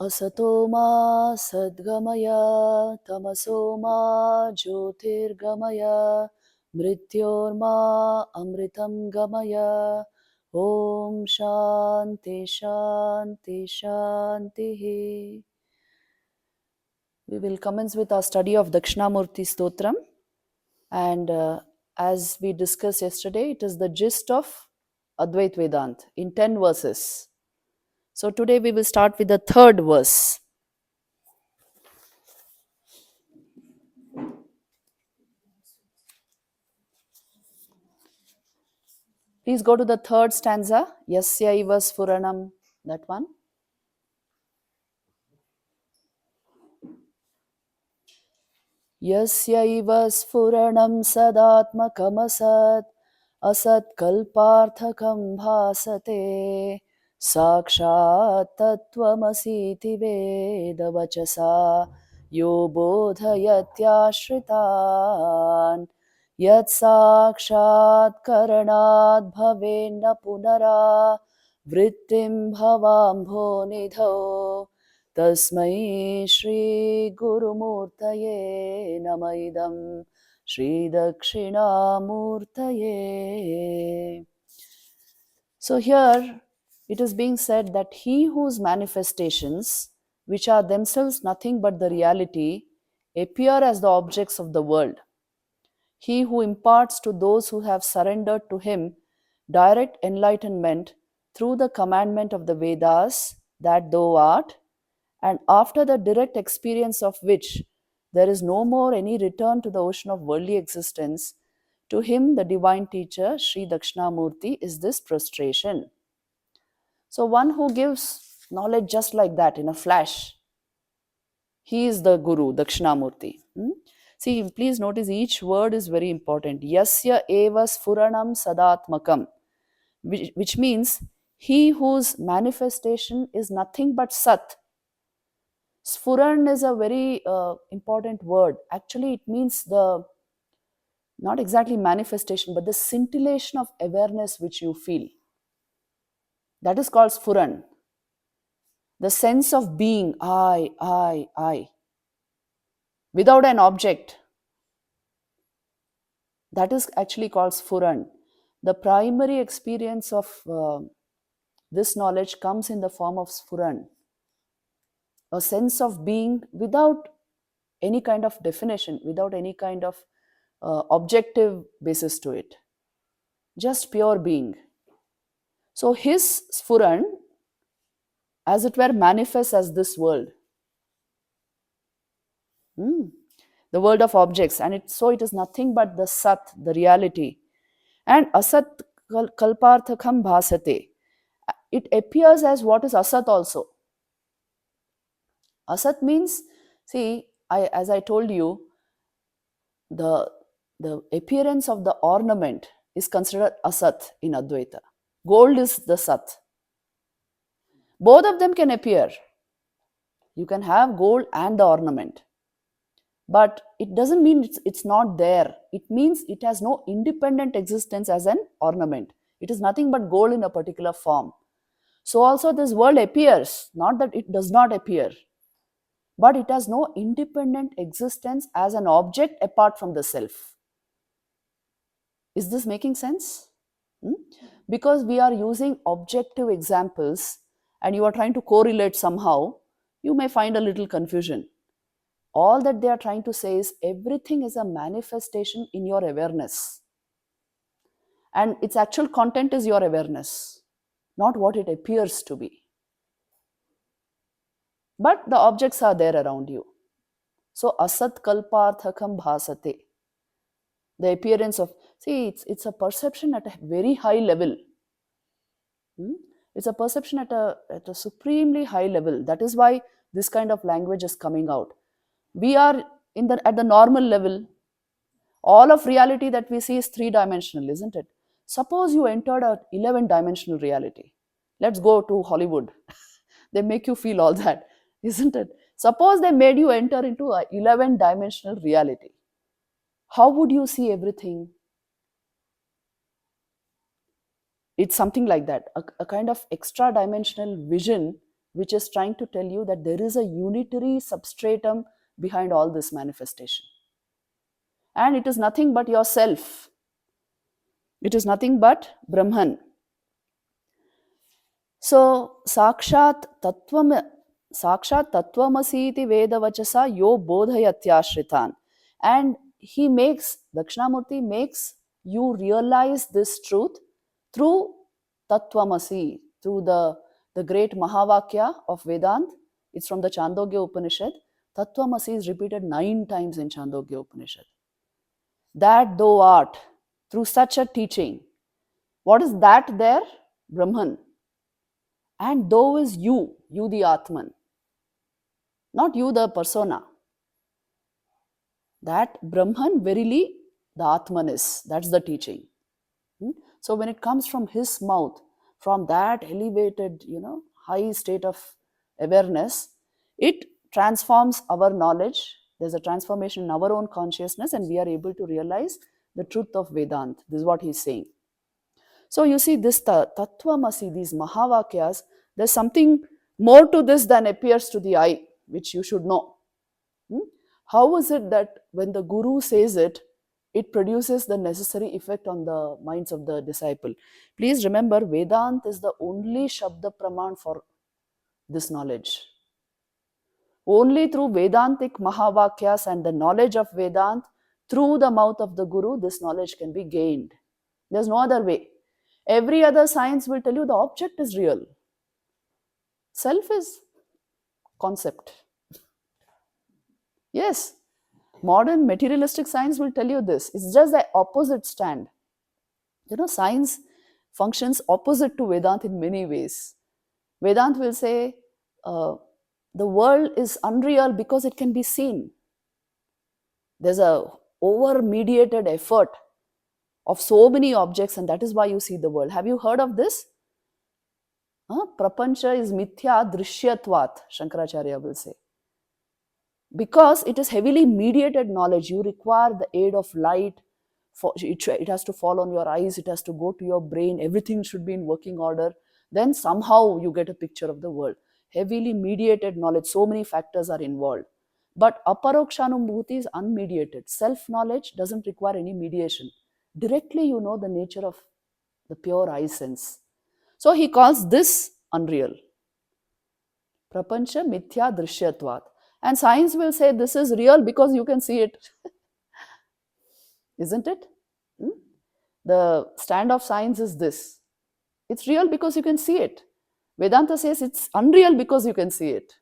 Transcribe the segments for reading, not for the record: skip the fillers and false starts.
Asatoma sadgamaya tamasoma jyotirgamaya mrityorma amritam gamaya. Om Shanti Shanti Shanti. We will commence with our study of Dakshinamurti Stotram, and as we discussed yesterday, it is the gist of Advaita Vedanta in 10 verses. So today we will start with the third verse. Please go to the third stanza. Yasyaiva Sfuranam, that one. Yasyaiva Sfuranam Sadatmakamasat Asat Kalparthakam Bhasate Sakshat Tattvamasiti Vedavachasa Yo Bodhayatyashritan Yat Sakshat Karanad Bhavenna Punara Vrittim Bhavambho Nidho Tasmai Shri Gurumurtaye Namaidam Shri Dakshiṇāmūrtaye. So here it is being said that he whose manifestations, which are themselves nothing but the reality, appear as the objects of the world. He who imparts to those who have surrendered to him direct enlightenment through the commandment of the Vedas, that thou art, and after the direct experience of which there is no more any return to the ocean of worldly existence, to him the divine teacher, Sri Dakshinamurti, is this prostration. So one who gives knowledge just like that in a flash, he is the Guru, Dakshinamurti. See, please notice each word is very important. Yasya eva sfuranam sadatmakam, which means he whose manifestation is nothing but Sat. Sfuran is a very important word. Actually, it means the, not exactly manifestation, but the scintillation of awareness which you feel. That is called Sfuran. The sense of being, I, without an object. That is actually called Sfuran. The primary experience of this knowledge comes in the form of Sfuran. A sense of being without any kind of definition, without any kind of objective basis to it. Just pure being. So his Sfuran, as it were, manifests as this world. The world of objects. And so it is nothing but the Sat, the reality. And Asat Kalparthakam Bhasate. It appears as what is Asat also. Asat means, see, as I told you, the appearance of the ornament is considered Asat in Advaita. Gold is the Sat. Both of them can appear. You can have gold and the ornament. But it doesn't mean it's not there. It means it has no independent existence as an ornament. It is nothing but gold in a particular form. So also this world appears, not that it does not appear, but it has no independent existence as an object apart from the self. Is this making sense? Because we are using objective examples and you are trying to correlate somehow, you may find a little confusion. All that they are trying to say is everything is a manifestation in your awareness. And its actual content is your awareness, not what it appears to be. But the objects are there around you. So asat kalparthakam bhasate. The appearance of, see, it's a perception at a very high level. It's a perception at a supremely high level. That is why this kind of language is coming out. We are at the normal level. All of reality that we see is 3-dimensional, isn't it? Suppose you entered a 11-dimensional reality. Let's go to Hollywood. They make you feel all that, isn't it? Suppose they made you enter into a 11-dimensional reality. How would you see everything? It's something like that, a kind of extra-dimensional vision which is trying to tell you that there is a unitary substratum behind all this manifestation. And it is nothing but yourself. It is nothing but Brahman. So, Sakshat Tattvamasiti Vedavachasa Yo Bodhayatyashritan. And Dakshinamurti makes you realize this truth through Tattvamasi, through the great Mahavakya of Vedant. It's from the Chandogya Upanishad. Tattvamasi is repeated 9 times in Chandogya Upanishad. That thou art, through such a teaching. What is that there? Brahman. And thou is you the Atman. Not you the persona. That Brahman verily the Atman is. That's the teaching. So when it comes from his mouth, from that elevated, high state of awareness, it transforms our knowledge. There's a transformation in our own consciousness, and we are able to realize the truth of Vedanta. This is what he's saying. So you see, this Tattvamasi, these Mahavakyas, there's something more to this than appears to the eye, which you should know. How is it that when the Guru says it, it produces the necessary effect on the minds of the disciple? Please remember, Vedanta is the only Shabda Praman for this knowledge. Only through Vedantic Mahavakyas and the knowledge of Vedanta, through the mouth of the Guru, this knowledge can be gained. There's no other way. Every other science will tell you the object is real. Self is concept. Yes, modern materialistic science will tell you this. It's just the opposite stand. Science functions opposite to Vedanta in many ways. Vedanta will say the world is unreal because it can be seen. There's a over-mediated effort of so many objects, and that is why you see the world. Have you heard of this? Prapancha is mithya drishyatvat, Shankaracharya will say. Because it is heavily mediated knowledge, you require the aid of light. It has to fall on your eyes, it has to go to your brain, everything should be in working order. Then somehow you get a picture of the world. Heavily mediated knowledge, so many factors are involved. But aparokshanubhuti is unmediated. Self-knowledge doesn't require any mediation. Directly you know the nature of the pure eye sense. So he calls this unreal. Prapancha mithya drishyatvat. And science will say this is real because you can see it. Isn't it? The stand of science is this. It's real because you can see it. Vedanta says it's unreal because you can see it.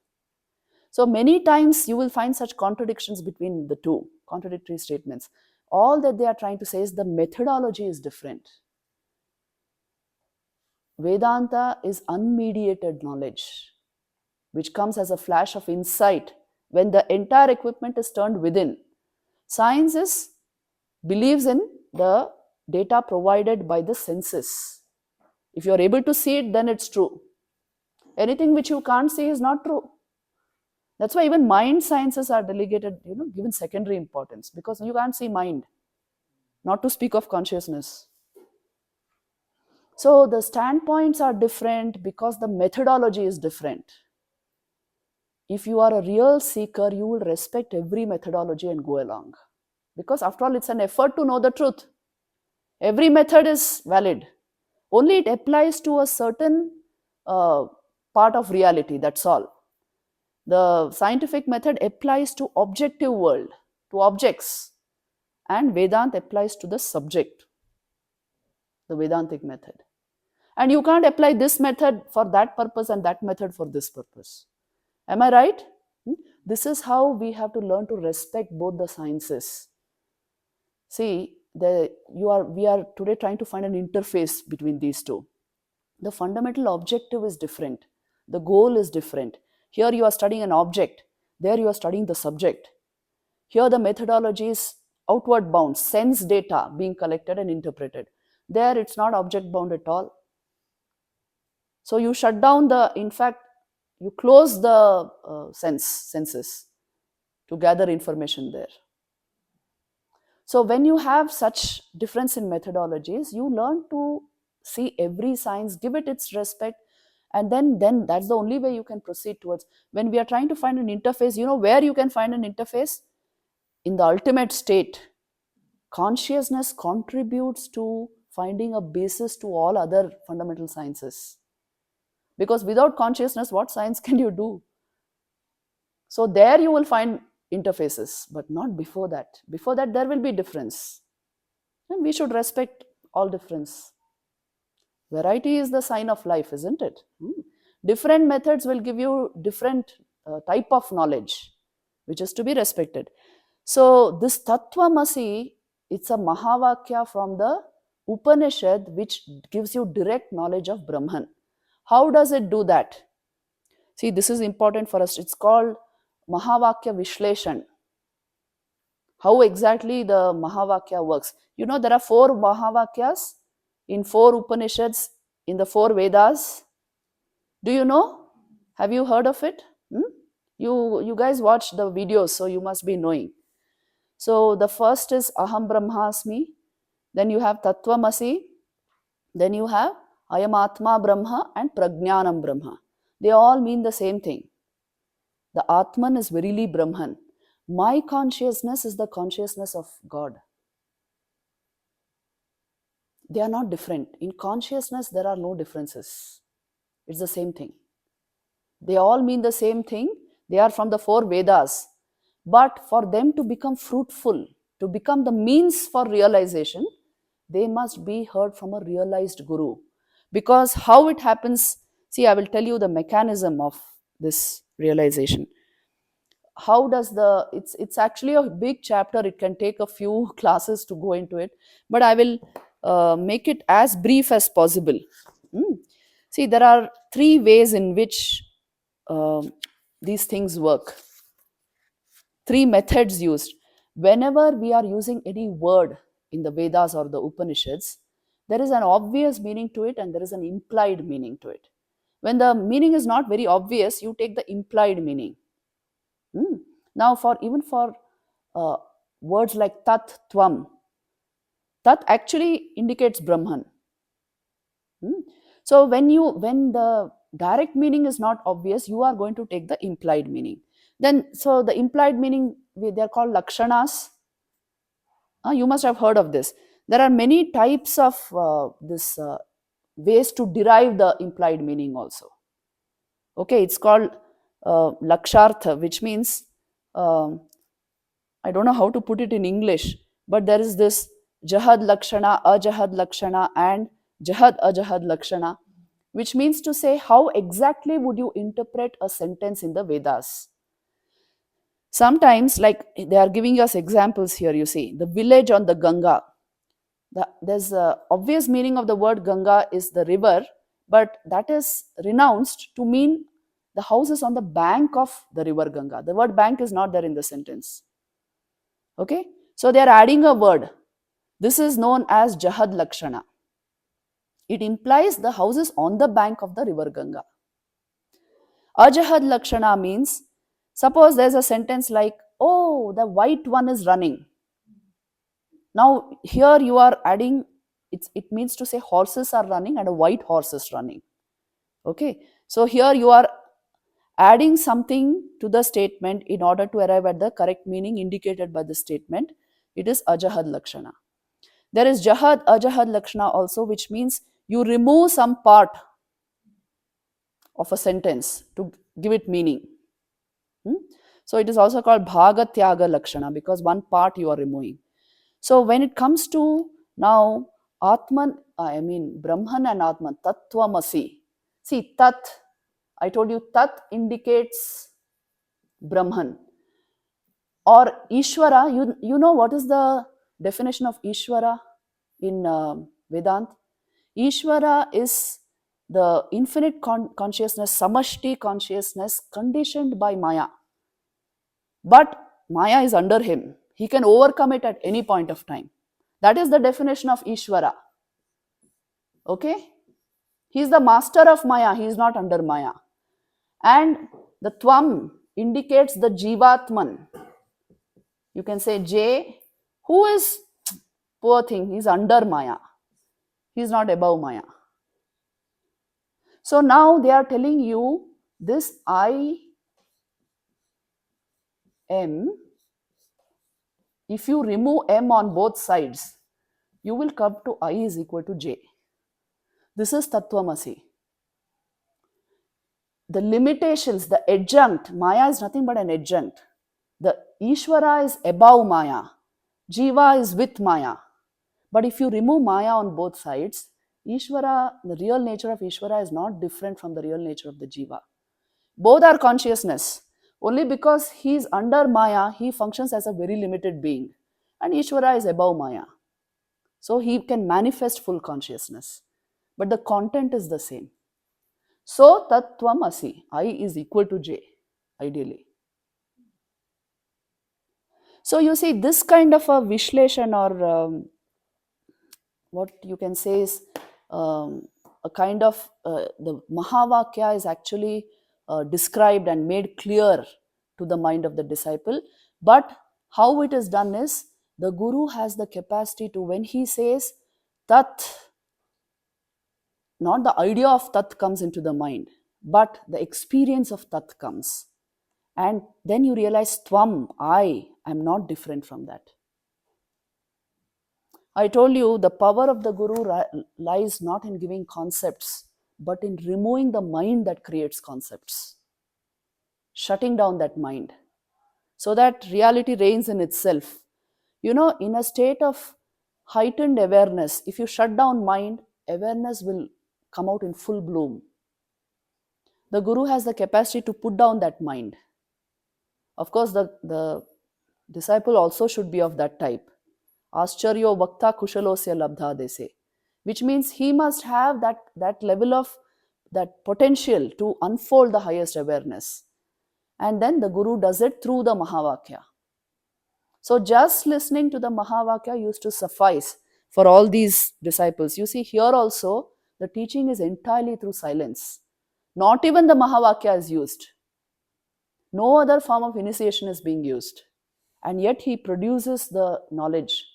So many times you will find such contradictions between the two, contradictory statements. All that they are trying to say is the methodology is different. Vedanta is unmediated knowledge, which comes as a flash of insight when the entire equipment is turned within. Science believes in the data provided by the senses. If you are able to see it, then it's true. Anything which you can't see is not true. That's why even mind sciences are delegated, given secondary importance, because you can't see mind, not to speak of consciousness. So the standpoints are different because the methodology is different. If you are a real seeker, you will respect every methodology and go along. Because after all, it's an effort to know the truth. Every method is valid. Only it applies to a certain part of reality, that's all. The scientific method applies to objective world, to objects. And Vedanta applies to the subject, the Vedantic method. And you can't apply this method for that purpose and that method for this purpose. Am I right? This is how we have to learn to respect both the sciences. See, we are today trying to find an interface between these two. The fundamental objective is different. The goal is different. Here you are studying an object. There you are studying the subject. Here the methodology is outward bound, sense data being collected and interpreted. There it's not object bound at all. So you shut down you close the senses to gather information there. So when you have such difference in methodologies, you learn to see every science, give it its respect, And then that's the only way you can proceed towards. When we are trying to find an interface, you know where you can find an interface? In the ultimate state. Consciousness contributes to finding a basis to all other fundamental sciences. Because without consciousness, what science can you do? So there you will find interfaces, but not before that. Before that, there will be difference. And we should respect all difference. Variety is the sign of life, isn't it? Different methods will give you different type of knowledge, which is to be respected. So this Tattvamasi, it's a Mahavakya from the Upanishad, which gives you direct knowledge of Brahman. How does it do that? See, this is important for us. It's called Mahavakya Vishleshan. How exactly the Mahavakya works? You know, there are 4 Mahavakyas in 4 Upanishads, in the 4 Vedas. Do you know? Have you heard of it? You guys watch the videos, so you must be knowing. So the first is Aham Brahmasmi, then you have Tattvamasi, then you have Ayam Atma Brahma and Prajnanam Brahma. They all mean the same thing. The Atman is verily Brahman. My consciousness is the consciousness of God. They are not different. In consciousness, there are no differences. It's the same thing. They all mean the same thing. They are from the 4 Vedas. But for them to become fruitful, to become the means for realization, they must be heard from a realized guru. Because how it happens, see, I will tell you the mechanism of this realization. How does it's actually a big chapter. It can take a few classes to go into it, but I will make it as brief as possible. See, there are 3 ways in which these things work. 3 methods used. Whenever we are using any word in the Vedas or the Upanishads, there is an obvious meaning to it and there is an implied meaning to it. When the meaning is not very obvious, you take the implied meaning. Now, even for words like tat, tvam, tat actually indicates Brahman. So when the direct meaning is not obvious, you are going to take the implied meaning. Then, so the implied meaning, they are called lakshanas. You must have heard of this. There are many types of this ways to derive the implied meaning also. Okay, it's called lakshartha, which means I don't know how to put it in English, but there is this jahad lakshana, ajahad lakshana, and jahad ajahad lakshana, which means to say how exactly would you interpret a sentence in the Vedas. Sometimes, like they are giving us examples here, you see, the village on the Ganga. There's a obvious meaning of the word Ganga is the river, but that is renounced to mean the house is on the bank of the river Ganga. The word bank is not there in the sentence. Okay, so they are adding a word. This is known as Jahad Lakshana. It implies the house is on the bank of the river Ganga. Ajahad Lakshana means, suppose there's a sentence like, oh, the white one is running. Now, here you are adding, it means to say horses are running and a white horse is running. Okay, so here you are adding something to the statement in order to arrive at the correct meaning indicated by the statement. It is Ajahad Lakshana. There is Jahad Ajahad Lakshana also, which means you remove some part of a sentence to give it meaning. So it is also called Bhaga Tyaga Lakshana, because one part you are removing. So when it comes to now Atman, Brahman and Atman, Tattvamasi. See, Tat, I told you Tat indicates Brahman. Or Ishvara, you know what is the definition of Ishvara in Vedanta? Ishvara is the infinite consciousness, samashti consciousness conditioned by Maya. But Maya is under him. He can overcome it at any point of time. That is the definition of Ishvara. Okay? He is the master of Maya. He is not under Maya. And the Tvam indicates the Jivatman. You can say J, who is, poor thing, he is under Maya. He is not above Maya. So now they are telling you this I am, if you remove m on both sides, you will come to I is equal to j. This is Tattvamasi. The limitations, the adjunct, Maya is nothing but an adjunct. The Ishvara is above Maya, Jiva is with Maya. But if you remove Maya on both sides, Ishvara, the real nature of Ishvara is not different from the real nature of the Jiva. Both are consciousness. Only because he is under Maya, he functions as a very limited being. And Ishvara is above Maya. So he can manifest full consciousness. But the content is the same. So Tattvamasi, I is equal to J, ideally. So you see, this kind of a Vishleshan, or what you can say is a kind of the Mahavakya is actually described and made clear to the mind of the disciple. But how it is done is, the Guru has the capacity to, when he says Tat, not the idea of Tat comes into the mind, but the experience of Tat comes. And then you realize, Tvam, I am not different from that. I told you the power of the Guru lies not in giving concepts, but in removing the mind that creates concepts, shutting down that mind, so that reality reigns in itself. You know, in a state of heightened awareness, if you shut down mind, awareness will come out in full bloom. The Guru has the capacity to put down that mind. Of course, the disciple also should be of that type. Ascharyo vakta kushalosya labdha, they say, which means he must have that level of that potential to unfold the highest awareness. And then the Guru does it through the Mahavakya. So just listening to the Mahavakya used to suffice for all these disciples. You see, here also the teaching is entirely through silence. Not even the Mahavakya is used. No other form of initiation is being used. And yet he produces the knowledge.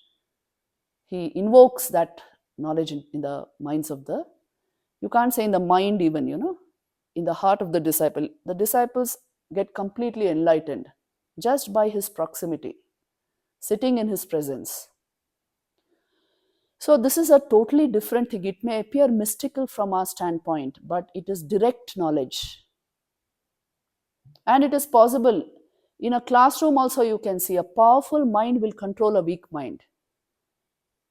He invokes that knowledge in the minds of the, you can't say in the mind even, in the heart of the disciple. The disciples get completely enlightened just by his proximity, sitting in his presence. So this is a totally different thing. It may appear mystical from our standpoint, but it is direct knowledge. And it is possible. In a classroom also you can see a powerful mind will control a weak mind.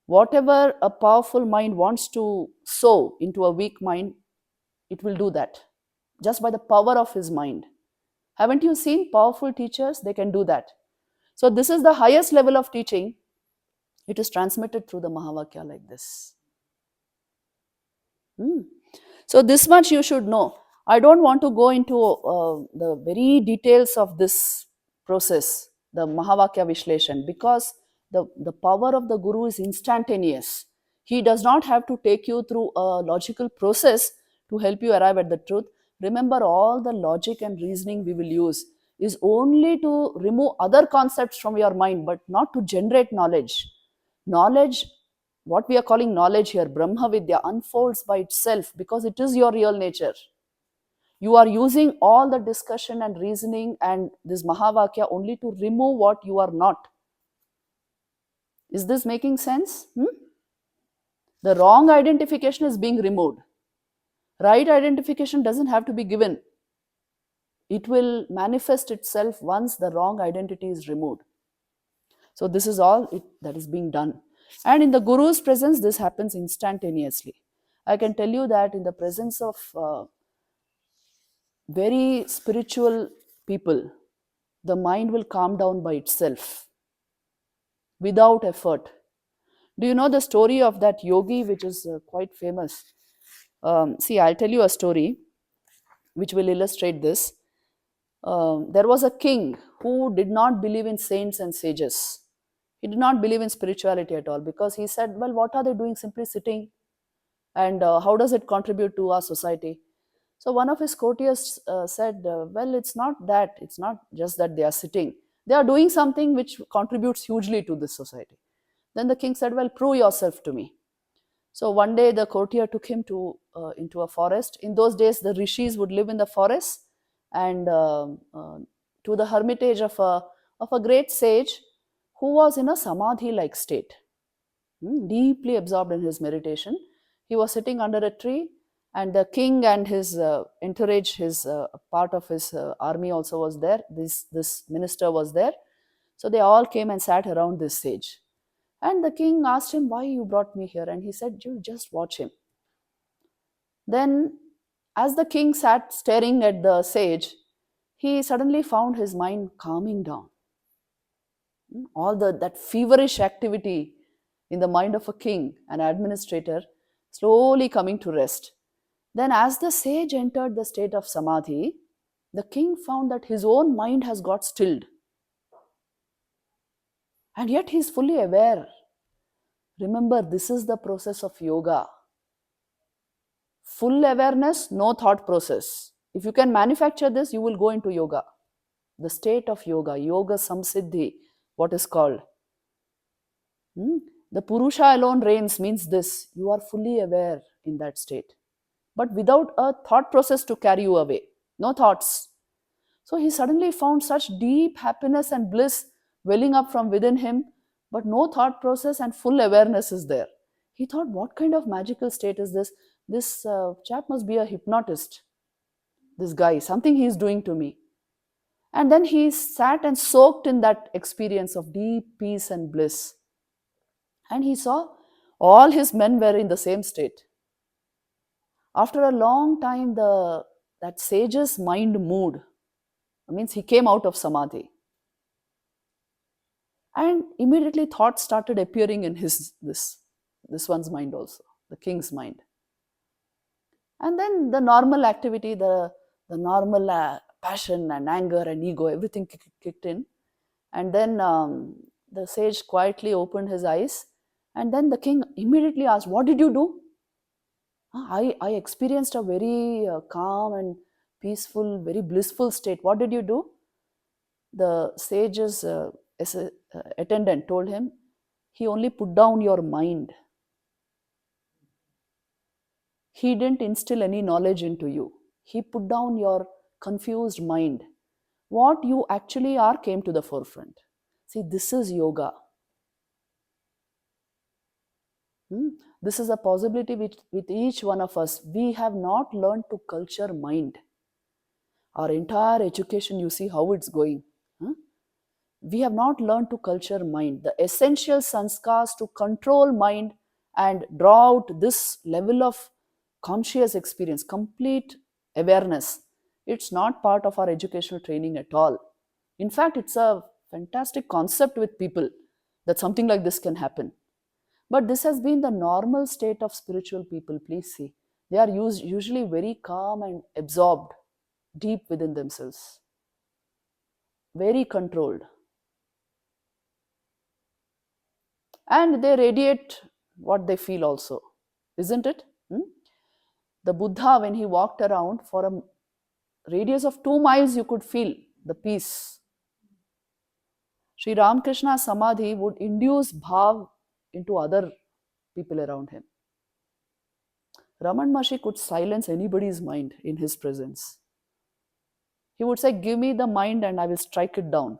Whatever a powerful mind wants to sow into a weak mind, it will do that just by the power of his mind. Haven't you seen powerful teachers? They can do that. So this is the highest level of teaching. It is transmitted through the Mahavakya like this. So this much you should know. I don't want to go into the very details of this process, the Mahavakya Vishleshan, because the power of the Guru is instantaneous. He does not have to take you through a logical process to help you arrive at the truth. Remember, all the logic and reasoning we will use is only to remove other concepts from your mind, but not to generate knowledge. Knowledge, what we are calling knowledge here, Brahma Vidya, unfolds by itself because it is your real nature. You are using all the discussion and reasoning and this Mahavakya only to remove what you are not. Is this making sense? The wrong identification is being removed. Right identification doesn't have to be given. It will manifest itself once the wrong identity is removed. So this is all that is being done. And in the Guru's presence, this happens instantaneously. I can tell you that in the presence of very spiritual people, the mind will calm down by itself without effort. Do you know the story of that yogi, which is quite famous? See, I'll tell you a story which will illustrate this. There was a king who did not believe in saints and sages. He did not believe in spirituality at all, because he said, well, what are they doing simply sitting? And how does it contribute to our society? So one of his courtiers said, well, it's not that. It's not just that they are sitting. They are doing something which contributes hugely to this society. Then the king said, well, prove yourself to me. So one day the courtier took him to into a forest. In those days, the rishis would live in the forest, and to the hermitage of a great sage who was in a samadhi-like state, deeply absorbed in his meditation. He was sitting under a tree, and the king and his entourage, his part of his army also was there. This minister was there. So they all came and sat around this sage. And the king asked him, "Why you brought me here?" And he said, "You just watch him." Then, as the king sat staring at the sage, he suddenly found his mind calming down. All that feverish activity in the mind of a king, an administrator, slowly coming to rest. Then, as the sage entered the state of samadhi, the king found that his own mind has got stilled. And yet he is fully aware. Remember, this is the process of yoga. Full awareness, no thought process. If you can manufacture this, you will go into yoga. The state of yoga, yoga samsiddhi, what is called. The Purusha alone reigns means this: you are fully aware in that state, but without a thought process to carry you away. No thoughts. So he suddenly found such deep happiness and bliss welling up from within him, but no thought process and full awareness is there. He thought, what kind of magical state is this? This chap must be a hypnotist. This guy, something he is doing to me. And then he sat and soaked in that experience of deep peace and bliss. And he saw all his men were in the same state. After a long time, that sage's mind moved. It means he came out of samadhi. And immediately thoughts started appearing in this one's mind also, the king's mind. And then the normal activity, the normal passion and anger and ego, everything kicked in. And then the sage quietly opened his eyes. And then the king immediately asked, "What did you do?" I experienced a very calm and peaceful, very blissful state. What did you do? The sage's attendant told him, "He only put down your mind. He didn't instill any knowledge into you. He put down your confused mind. What you actually are came to the forefront." See, this is yoga. This is a possibility with each one of us. We have not learned to culture mind. Our entire education, you see how it's going. We have not learned to culture mind. The essential sanskars to control mind and draw out this level of conscious experience, complete awareness, it's not part of our educational training at all. In fact, it's a fantastic concept with people that something like this can happen. But this has been the normal state of spiritual people. Please see, they are usually very calm and absorbed deep within themselves, very controlled. And they radiate what they feel also, isn't it? The Buddha, when he walked around for a radius of 2 miles, you could feel the peace. Sri Ramakrishna's samadhi would induce bhav into other people around him. Raman Maharshi could silence anybody's mind in his presence. He would say, "Give me the mind and I will strike it down."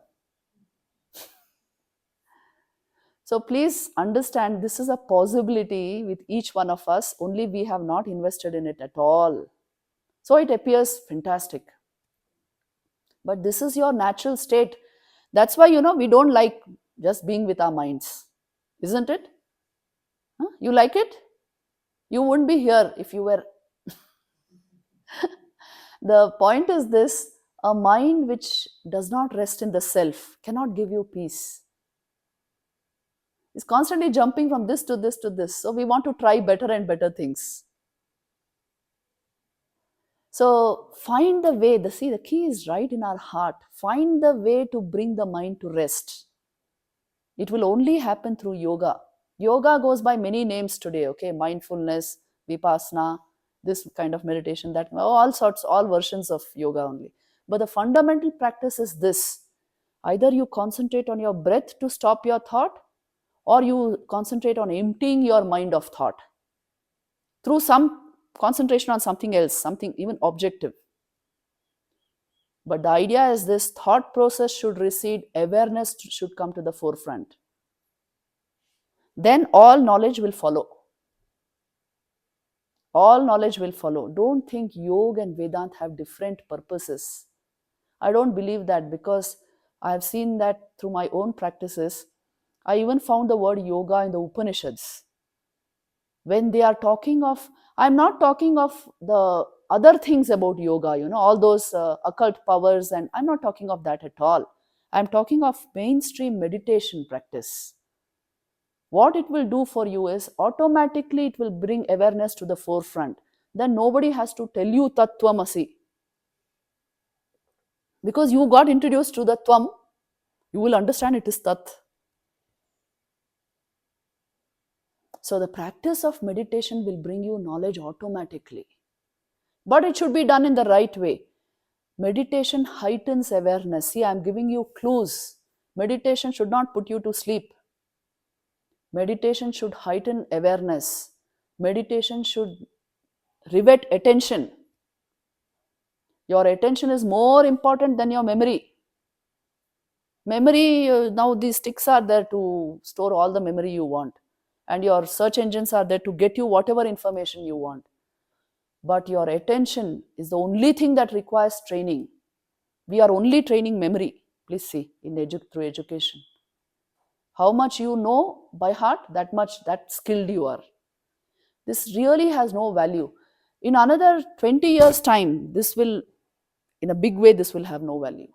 So please understand, this is a possibility with each one of us, only we have not invested in it at all. So it appears fantastic. But this is your natural state. That's why, we don't like just being with our minds. Isn't it? You like it? You wouldn't be here if you were. The point is this: a mind which does not rest in the self cannot give you peace. It's constantly jumping from this to this to this. So we want to try better and better things. So find the way. The key is right in our heart. Find the way to bring the mind to rest. It will only happen through yoga. Yoga goes by many names today, okay? Mindfulness, vipassana, this kind of meditation, that, all sorts, all versions of yoga only. But the fundamental practice is this: either you concentrate on your breath to stop your thought, or you concentrate on emptying your mind of thought. through some concentration on something else, something even objective. But the idea is this thought process should recede, awareness should come to the forefront. Then all knowledge will follow. All knowledge will follow. Don't think yoga and Vedanta have different purposes. I don't believe that, because I have seen that through my own practices. I even found the word yoga in the Upanishads. When they are talking of, I'm not talking of the other things about yoga, all those occult powers, and I'm not talking of that at all. I'm talking of mainstream meditation practice. What it will do for you is automatically it will bring awareness to the forefront. Then nobody has to tell you Tattvamasi. Because you got introduced to the Tvam, you will understand it is Tat. So the practice of meditation will bring you knowledge automatically. But it should be done in the right way. Meditation heightens awareness. See, I'm giving you clues. Meditation should not put you to sleep. Meditation should heighten awareness. Meditation should rivet attention. Your attention is more important than your memory. Memory, now these sticks are there to store all the memory you want. And your search engines are there to get you whatever information you want. But your attention is the only thing that requires training. We are only training memory. Please see, through education. How much you know by heart, that skilled you are. This really has no value. In another 20 years' time, in a big way, this will have no value.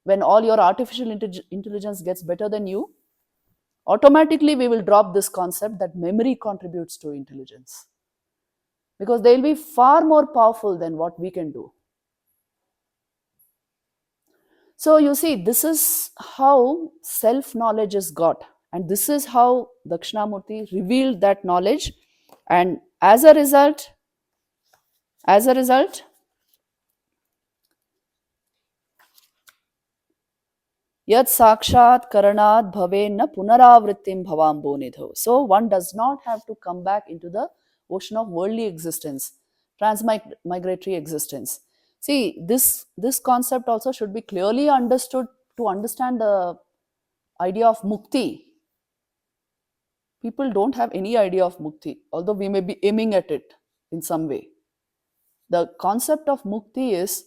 When all your artificial intelligence gets better than you, automatically we will drop this concept that memory contributes to intelligence. Because they will be far more powerful than what we can do. So you see, this is how self-knowledge is got. And this is how Dakshinamurti revealed that knowledge. And as a result, Yat sakshat karanat bhavenna punaravrittim bhavambonidho. So one does not have to come back into the ocean of worldly existence, transmigratory existence. See, this concept also should be clearly understood to understand the idea of mukti. People don't have any idea of mukti, although we may be aiming at it in some way. The concept of mukti is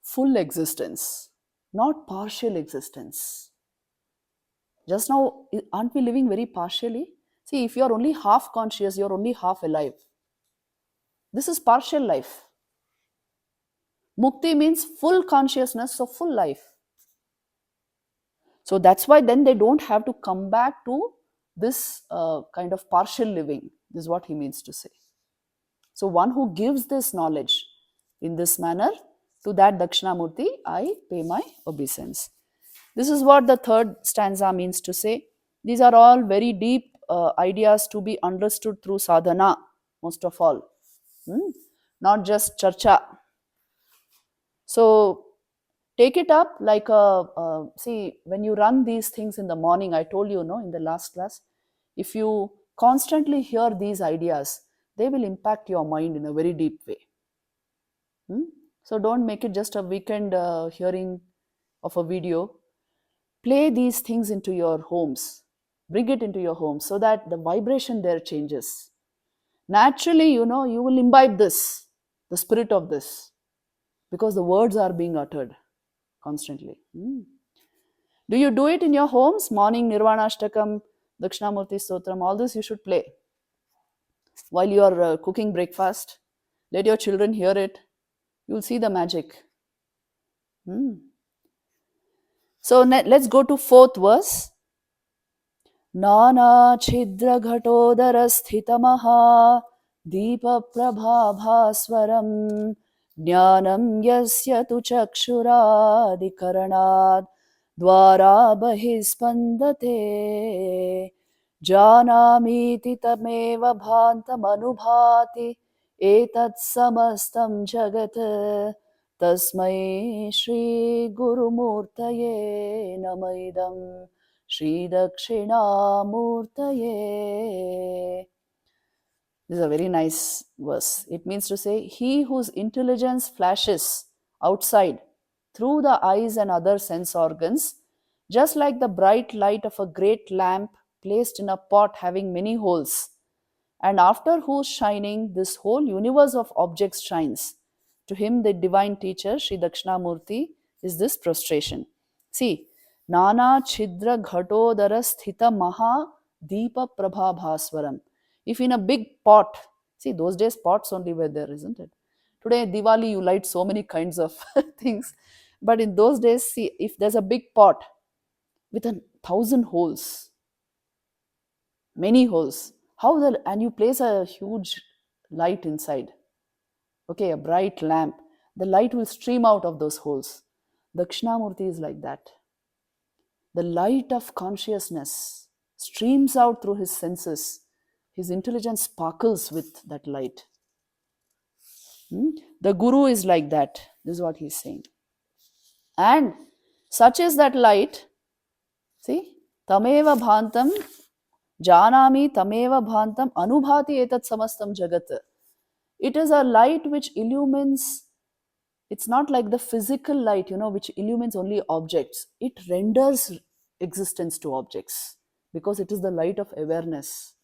full existence, not partial existence. Just now, aren't we living very partially? See, if you're only half conscious, you're only half alive. This is partial life. Mukti means full consciousness, so full life. So that's why then they don't have to come back to this kind of partial living. This is what he means to say. So one who gives this knowledge in this manner, to that Dakshinamurti, I pay my obeisance. This is what the third stanza means to say. These are all very deep ideas to be understood through sadhana, most of all. Not just charcha. So take it up like see, when you run these things in the morning, I told you, in the last class, if you constantly hear these ideas, they will impact your mind in a very deep way. So don't make it just a weekend hearing of a video. Play these things into your homes. Bring it into your home so that the vibration there changes. Naturally, you will imbibe this, the spirit of this, because the words are being uttered constantly. Do you do it in your homes? Morning Nirvana Ashtakam, Dakshinamurti Stotram, all this you should play while you are cooking breakfast. Let your children hear it. You will see the magic. So let's go to fourth verse. Nana chidra ghatodara sthitamaha deepa prabhabhaswaram jnanam yasya tu chakshuradi dvara bahispandate janamiti tameva bhantam anubhati etat samastam jagat tasmai shri gurumurtaye namaidam Shri Dakṣiṇāmūrtaye. This is a very nice verse. It means to say, he whose intelligence flashes outside through the eyes and other sense organs, just like the bright light of a great lamp placed in a pot having many holes, and after whose shining this whole universe of objects shines. To him, the divine teacher, Sri Dakshinamurti, is this prostration. See, Nana Chidra Ghatodara Sthita Maha Deepa Prabha Bhaswaram. If in a big pot, see, those days pots only were there, isn't it? Today, Diwali, you light so many kinds of things. But in those days, see, if there's a big pot with 1,000 holes, many holes, how the, and you place a huge light inside, okay, a bright lamp, the light will stream out of those holes. Dakshinamurti is like that. The light of consciousness streams out through his senses. His intelligence sparkles with that light. The Guru is like that. This is what he's saying. And such is that light. See, tameva bhantam janami tameva bhantam anubhati etat samastam jagat. It is a light which illumines. It's not like the physical light, which illumines only objects. It renders existence to objects because it is the light of awareness.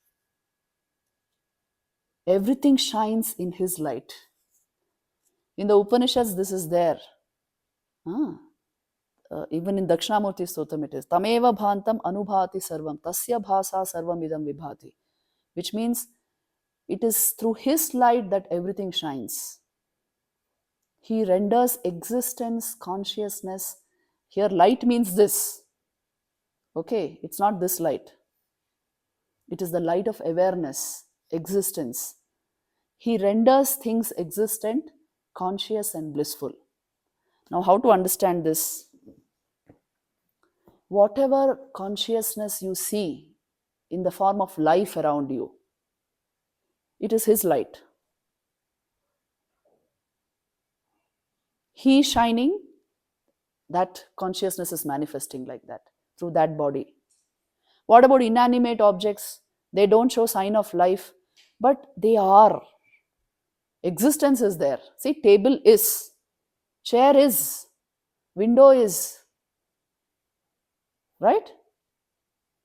Everything shines in his light. In the Upanishads, this is there. Even in Dakshinamurti Stotram it is. Tameva bhantam anubhati sarvam tasya bhasa sarvam idam vibhati. Which means it is through his light that everything shines. He renders existence, consciousness. Here light means this. Okay, it's not this light. It is the light of awareness, existence. He renders things existent, conscious and blissful. Now, how to understand this? Whatever consciousness you see in the form of life around you, it is his light. He shining, that consciousness is manifesting like that through that body. What about inanimate objects? They don't show sign of life, but they are. Existence is there. See, table is, chair is, window is, right?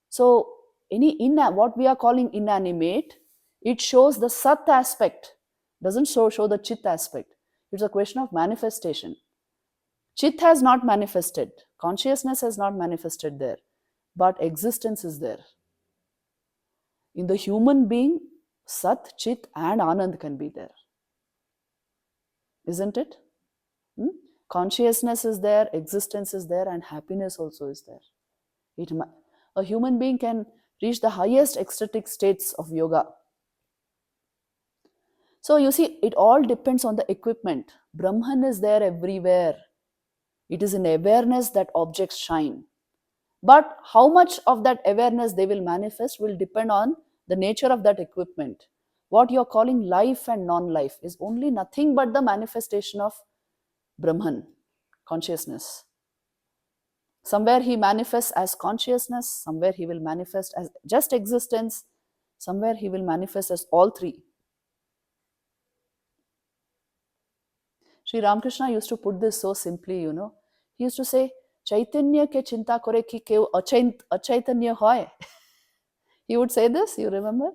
So, what we are calling inanimate, it shows the sat aspect, doesn't show the chit aspect. It's a question of manifestation. Chit has not manifested, consciousness has not manifested there, but existence is there. In the human being, Sat, Chit and Anand can be there. Isn't it? Consciousness is there, existence is there, and happiness also is there. A human being can reach the highest ecstatic states of yoga. So you see, it all depends on the equipment. Brahman is there everywhere. It is in awareness that objects shine. But how much of that awareness they will manifest will depend on the nature of that equipment. What you're calling life and non-life is only nothing but the manifestation of Brahman, consciousness. Somewhere he manifests as consciousness, somewhere he will manifest as just existence, somewhere he will manifest as all three. Sri Ramakrishna used to put this so simply, He used to say, Chaitanya ke chinta kore ki keu achaitanya hoy. He would say this, you remember?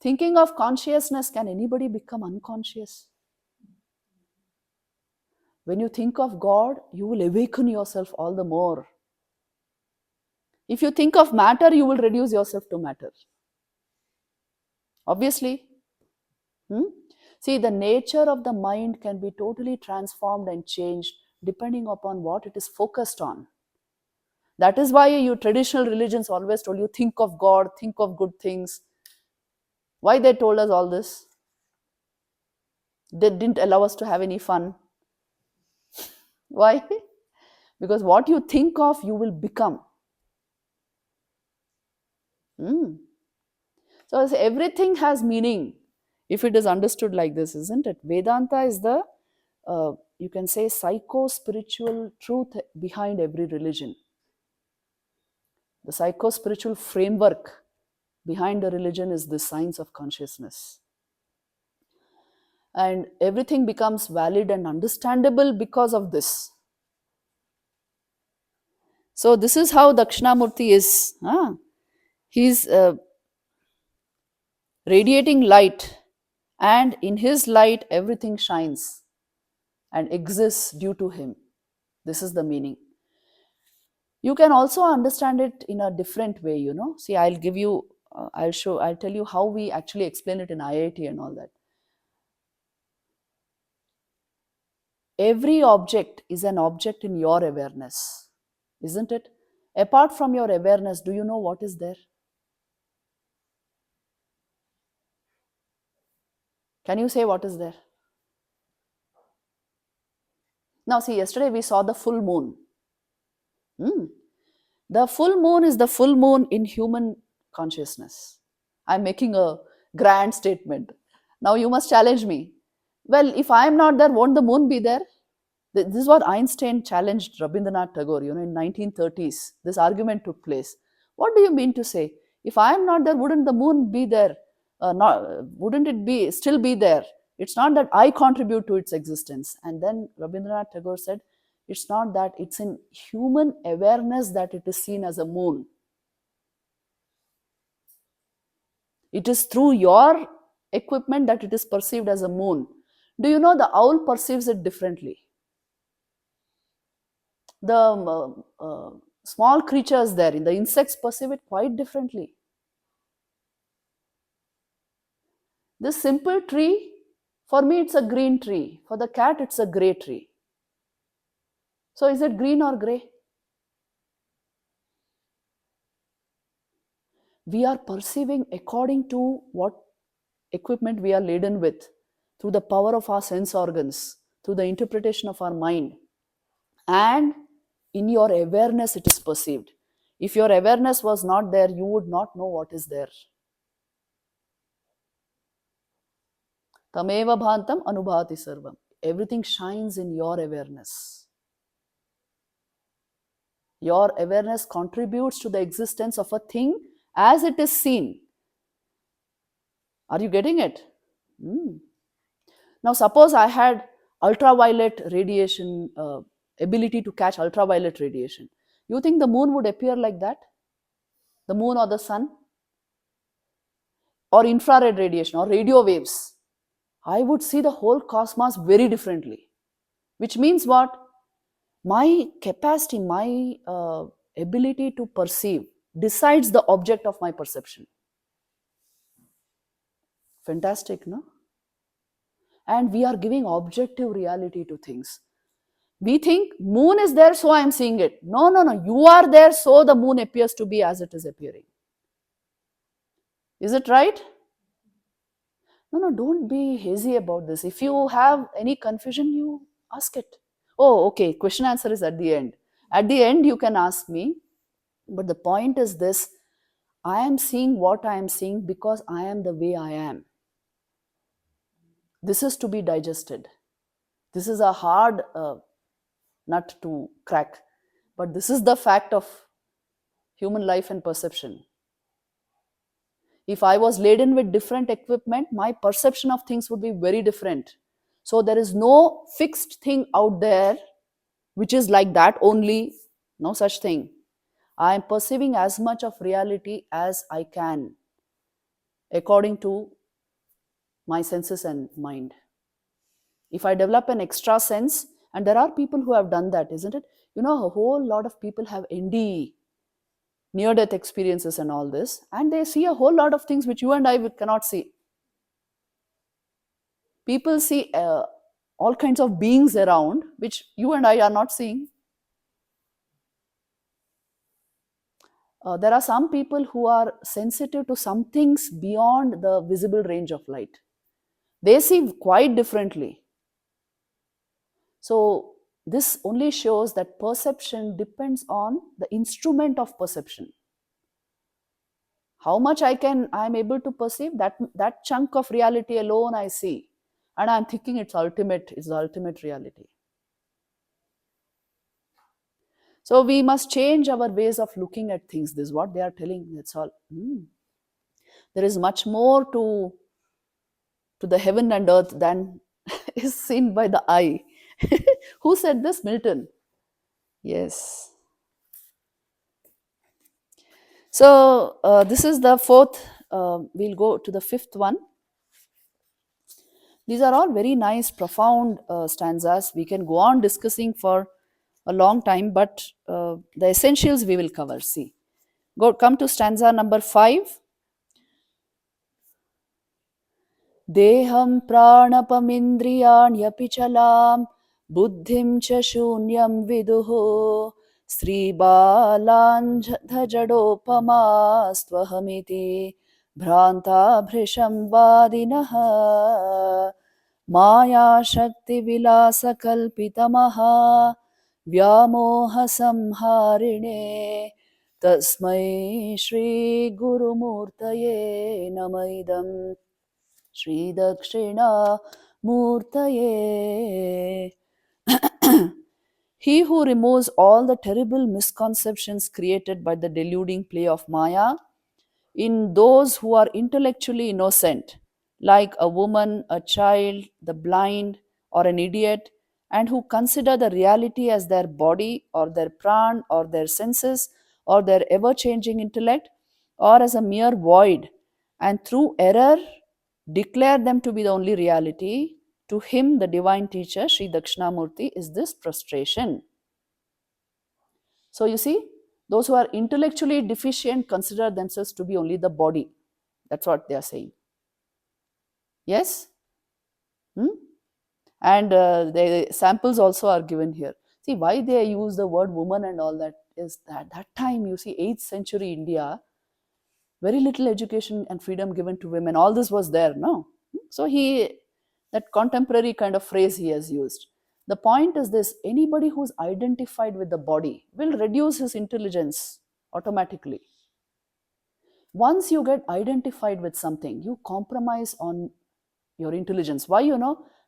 Thinking of consciousness, can anybody become unconscious? When you think of God, you will awaken yourself all the more. If you think of matter, you will reduce yourself to matter. Obviously. See, the nature of the mind can be totally transformed and changed depending upon what it is focused on. That is why your traditional religions always told you, think of God, think of good things. Why they told us all this? They didn't allow us to have any fun. Why? Because what you think of, you will become. So everything has meaning if it is understood like this, isn't it? Vedanta is the, you can say, psycho-spiritual truth behind every religion. The psycho-spiritual framework behind the religion is the science of consciousness. And everything becomes valid and understandable because of this. So this is how Dakshinamurti is. He's radiating light, and in his light everything shines and exists due to him. This is the meaning. You can also understand it in a different way, See, I'll give you, I'll tell you how we actually explain it in IIT and all that. Every object is an object in your awareness, isn't it? Apart from your awareness, do you know what is there? Can you say what is there? Now, see, yesterday we saw the full moon. The full moon is the full moon in human consciousness. I'm making a grand statement. Now, you must challenge me. Well, if I am not there, won't the moon be there? This is what Einstein challenged Rabindranath Tagore, in 1930s. This argument took place. What do you mean to say? If I am not there, wouldn't the moon be there? Wouldn't it be still be there? It's not that I contribute to its existence. And then Rabindranath Tagore said, it's not that, it's in human awareness that it is seen as a moon. It is through your equipment that it is perceived as a moon. Do you know the owl perceives it differently? The small creatures there, the insects perceive it quite differently. This simple tree, for me it's a green tree. For the cat it's a grey tree. So is it green or grey? We are perceiving according to what equipment we are laden with, through the power of our sense organs, through the interpretation of our mind. And in your awareness it is perceived. If your awareness was not there, you would not know what is there. Tameva bhantam anubhati sarvam. Everything shines in your awareness. Your awareness contributes to the existence of a thing as it is seen. Are you getting it? Now, suppose I had ultraviolet radiation, ability to catch ultraviolet radiation. You think the moon would appear like that? The moon or the sun? Or infrared radiation or radio waves? I would see the whole cosmos very differently. Which means what? My capacity, my ability to perceive decides the object of my perception. Fantastic, no? And we are giving objective reality to things. We think moon is there, so I am seeing it. No. You are there, so the moon appears to be as it is appearing. Is it right? No, don't be hazy about this. If you have any confusion, you ask it. Oh, okay, question answer is at the end. At the end, you can ask me. But the point is this, I am seeing what I am seeing because I am the way I am. This is to be digested. This is a hard nut to crack. But this is the fact of human life and perception. If I was laden with different equipment, my perception of things would be very different. So there is no fixed thing out there which is like that only. No such thing. I am perceiving as much of reality as I can according to my senses and mind. If I develop an extra sense, and there are people who have done that, isn't it? A whole lot of people have NDE, near-death experiences and all this, and they see a whole lot of things which you and I cannot see. People see all kinds of beings around which you and I are not seeing. There are some people who are sensitive to some things beyond the visible range of light. They see quite differently. So this only shows that perception depends on the instrument of perception. How much I am able to perceive, that chunk of reality alone I see. And I'm thinking it's the ultimate reality. So we must change our ways of looking at things. This is what they are telling. That's all. There is much more to to the heaven and earth than is seen by the eye. Who said this? Milton. Yes. So this is the fourth. We'll go to the fifth one. These are all very nice, profound stanzas. We can go on discussing for a long time, but the essentials we will cover. See, come to stanza number 5. Deham pranapamindriyaanyaphi chalam buddhim cha shunyam viduho sribalanjadhajadopamastvahamiति bhranta bhrisham vadinaha maya shakti vilasa kalpitamaha vyamoha samharine tasmai shri gurumurtaye namaidam Shri Dakshiṇāmūrtaye. He who removes all the terrible misconceptions created by the deluding play of Maya in those who are intellectually innocent, like a woman, a child, the blind, or an idiot, and who consider the reality as their body, or their pran, or their senses, or their ever changing intellect, or as a mere void, and through error declare them to be the only reality. To him, the divine teacher, Sri Dakshinamurti, is this prostration. So you see, those who are intellectually deficient consider themselves to be only the body. That's what they are saying. Yes? And the samples also are given here. See, why they use the word woman and all that is that time, you see, 8th century India, very little education and freedom given to women. All this was there, no? So that contemporary kind of phrase he has used. The point is this: anybody who's identified with the body will reduce his intelligence automatically. Once you get identified with something, you compromise on your intelligence. Why?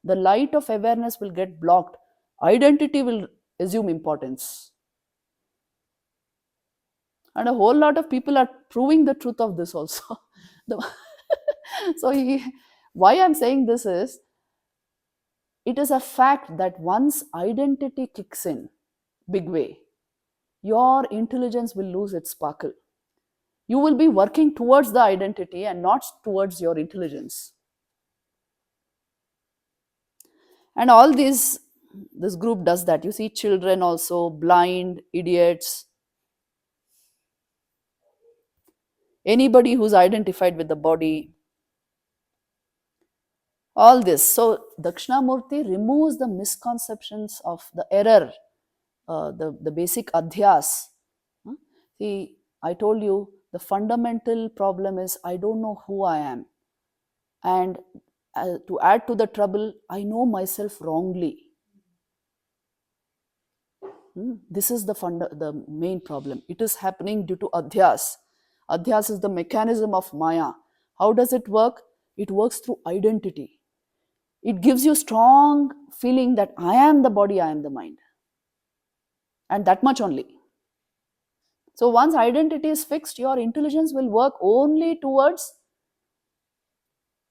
The light of awareness will get blocked. Identity will assume importance. And a whole lot of people are proving the truth of this also. So why I'm saying this is, it is a fact that once identity kicks in big way, your intelligence will lose its sparkle. You will be working towards the identity and not towards your intelligence. And all this group does that. You see children also, blind, idiots, anybody who's identified with the body, all this. So Dakshinamurti removes the misconceptions of the error, the basic adhyas. See, I told you the fundamental problem is I don't know who I am. And to add to the trouble, I know myself wrongly. This is the main problem. It is happening due to adhyas. Adhyas is the mechanism of Maya. How does it work? It works through identity. It gives you strong feeling that I am the body, I am the mind. And that much only. So once identity is fixed, your intelligence will work only towards,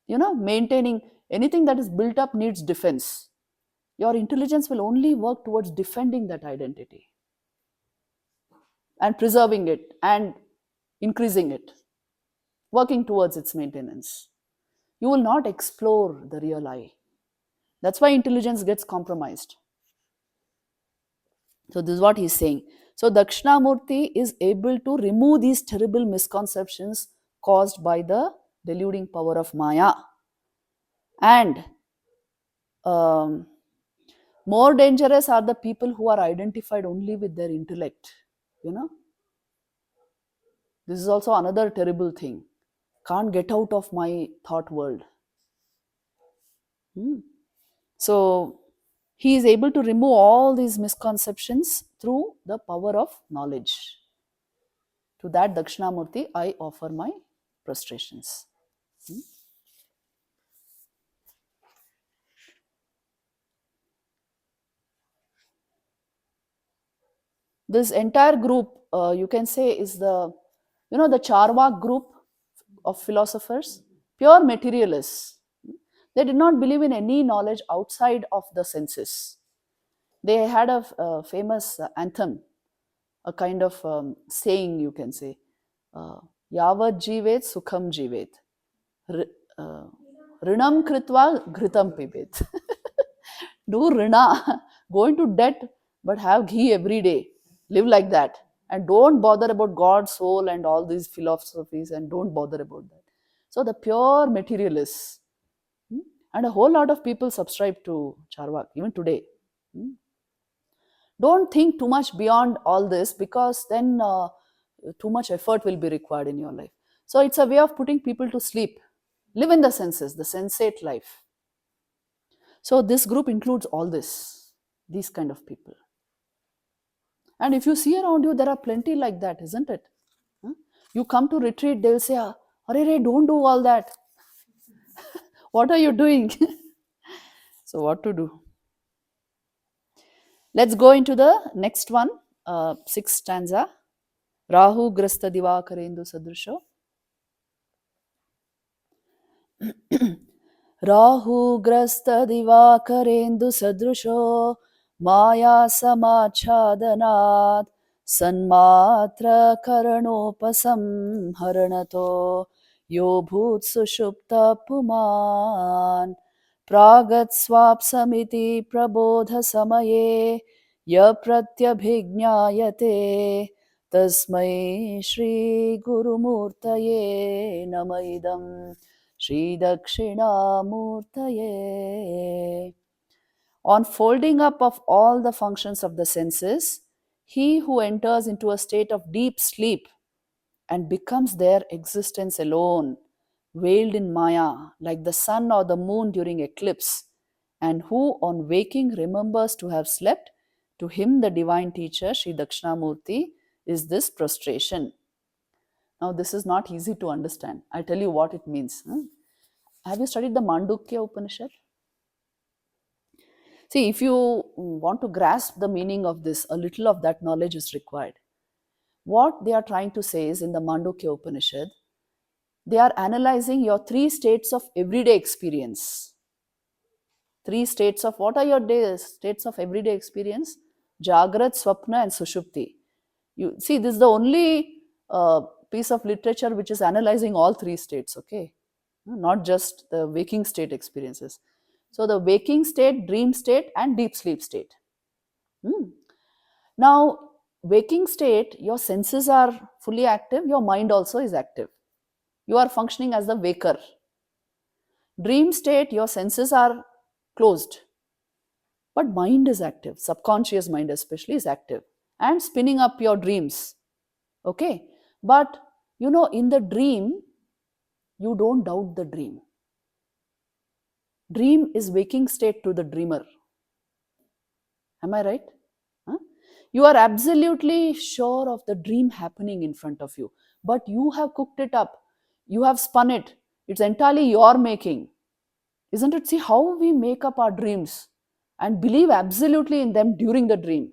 maintaining anything that is built up needs defense. Your intelligence will only work towards defending that identity and preserving it and increasing it, working towards its maintenance. You will not explore the real I. That's why intelligence gets compromised. So this is what he's saying. So Dakshinamurti is able to remove these terrible misconceptions caused by the deluding power of Maya. And more dangerous are the people who are identified only with their intellect. This is also another terrible thing. Can't get out of my thought world. So he is able to remove all these misconceptions through the power of knowledge. To that Dakshinamurti, I offer my prostrations. This entire group, you can say, is the Charvak group of philosophers, pure materialists. They did not believe in any knowledge outside of the senses. They had a famous anthem, a kind of saying, you can say, Yavad jivet sukham jivet. R- uh, Rinam kritva ghritam pibet. Do rina, go into debt, but have ghee every day. Live like that. And don't bother about God, soul, and all these philosophies, and don't bother about that. So the pure materialists, and a whole lot of people subscribe to Charvak, even today. Hmm. Don't think too much beyond all this, because then too much effort will be required in your life. So it's a way of putting people to sleep. Live in the senses, the sensate life. So this group includes all this, these kind of people. And if you see around you, there are plenty like that, isn't it? Huh? You come to retreat, they'll say, "Arey, Ray, don't do all that. What are you doing?" So what to do? Let's go into the next one, sixth stanza. Rahu grasta divakarendu sadrisho. राहुग्रस्त दिवाकरेन्दु सदृशो माया समाच्छादनात् सन्मात्र करणोपसंहरणतो यो भूत् सुषुप्त पुमान् प्रागत् स्वाप्समिति प्रबोध समये य प्रत्यभिज्ञायते तस्मै श्री गुरुमूर्तये नम इदम् Shri Dakṣiṇāmūrtaye. On folding up of all the functions of the senses, he who enters into a state of deep sleep and becomes their existence alone, veiled in Maya, like the sun or the moon during eclipse, and who on waking remembers to have slept, to him the divine teacher, Sri Dakshinamurti, is this prostration. Now, this is not easy to understand. I'll tell you what it means. Have you studied the Mandukya Upanishad? See, if you want to grasp the meaning of this, a little of that knowledge is required. What they are trying to say is, in the Mandukya Upanishad, they are analyzing your three states of everyday experience. Three states of, what are your states of everyday experience? Jagrat, Swapna, and Sushupti. You see, this is the only piece of literature which is analyzing all three states, okay? Not just the waking state experiences. So the waking state, dream state, and deep sleep state. Now, waking state, your senses are fully active, your mind also is active. You are functioning as the waker. Dream state, your senses are closed, but mind is active. Subconscious mind especially is active and spinning up your dreams. Okay, but in the dream, you don't doubt the dream. Dream is waking state to the dreamer. Am I right? Huh? You are absolutely sure of the dream happening in front of you, but you have cooked it up. You have spun it. It's entirely your making. Isn't it? See how we make up our dreams and believe absolutely in them during the dream.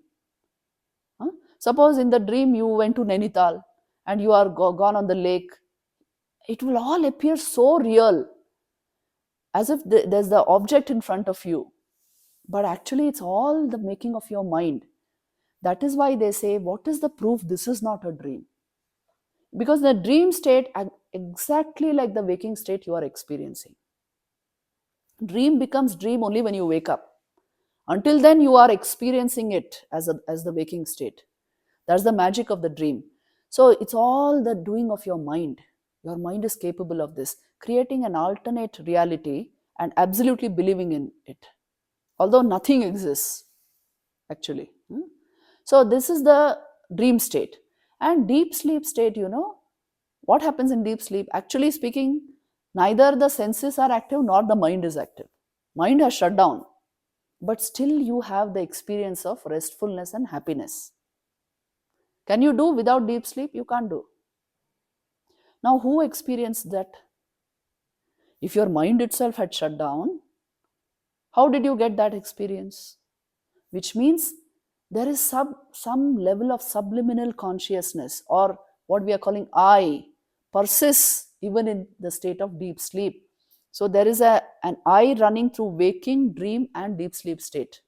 Huh? Suppose in the dream you went to Nainital and you are gone on the lake. It will all appear so real, as if there's the object in front of you. But actually, it's all the making of your mind. That is why they say, what is the proof this is not a dream? Because the dream state, exactly like the waking state you are experiencing. Dream becomes dream only when you wake up. Until then, you are experiencing it as the waking state. That's the magic of the dream. So it's all the doing of your mind. Your mind is capable of this, creating an alternate reality and absolutely believing in it. Although nothing exists, actually. So this is the dream state. And deep sleep state, what happens in deep sleep? Actually speaking, neither the senses are active nor the mind is active. Mind has shut down. But still you have the experience of restfulness and happiness. Can you do without deep sleep? You can't do. Now, who experienced that? If your mind itself had shut down, how did you get that experience? Which means there is some level of subliminal consciousness, or what we are calling I, persists even in the state of deep sleep. So there is an I running through waking, dream, and deep sleep state,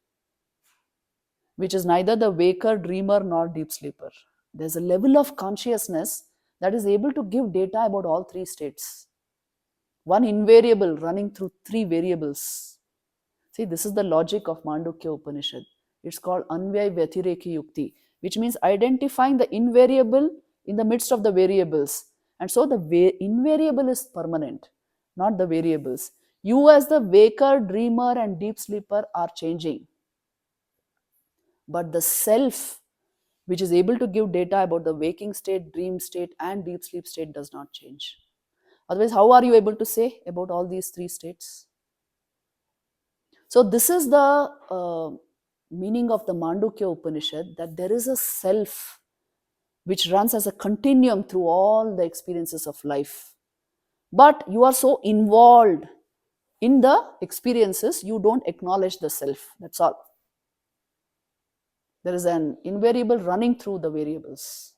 which is neither the waker, dreamer, nor deep sleeper. There's a level of consciousness that is able to give data about all three states. One invariable running through three variables. See, this is the logic of Mandukya Upanishad. It's called Anvay Vyatireki Yukti, which means identifying the invariable in the midst of the variables. And so the invariable is permanent, not the variables. You, as the waker, dreamer, and deep sleeper, are changing. But the self, which is able to give data about the waking state, dream state, and deep sleep state, does not change. Otherwise, how are you able to say about all these three states? So this is the meaning of the Mandukya Upanishad, that there is a self which runs as a continuum through all the experiences of life. But you are so involved in the experiences, you don't acknowledge the self. That's all. There is an invariable running through the variables.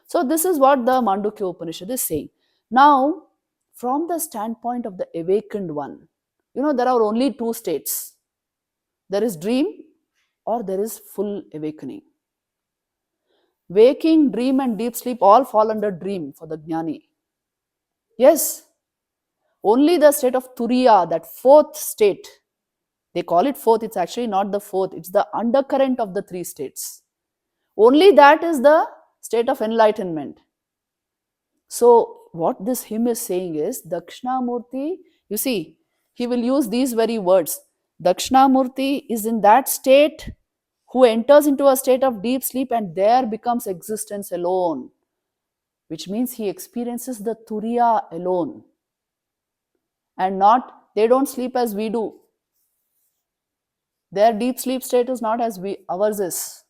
So this is what the Mandukya Upanishad is saying. Now, from the standpoint of the awakened one, there are only two states. There is dream or there is full awakening. Waking, dream, and deep sleep all fall under dream for the jnani. Yes, only the state of turiya, that fourth state, they call it fourth, it's actually not the fourth, it's the undercurrent of the three states. Only that is the state of enlightenment. So what this hymn is saying is, Dakshinamurti, you see, he will use these very words. Dakshinamurti is in that state who enters into a state of deep sleep and there becomes existence alone, which means he experiences the turiya alone, and not, they don't sleep as we do. Their deep sleep state is not as ours is,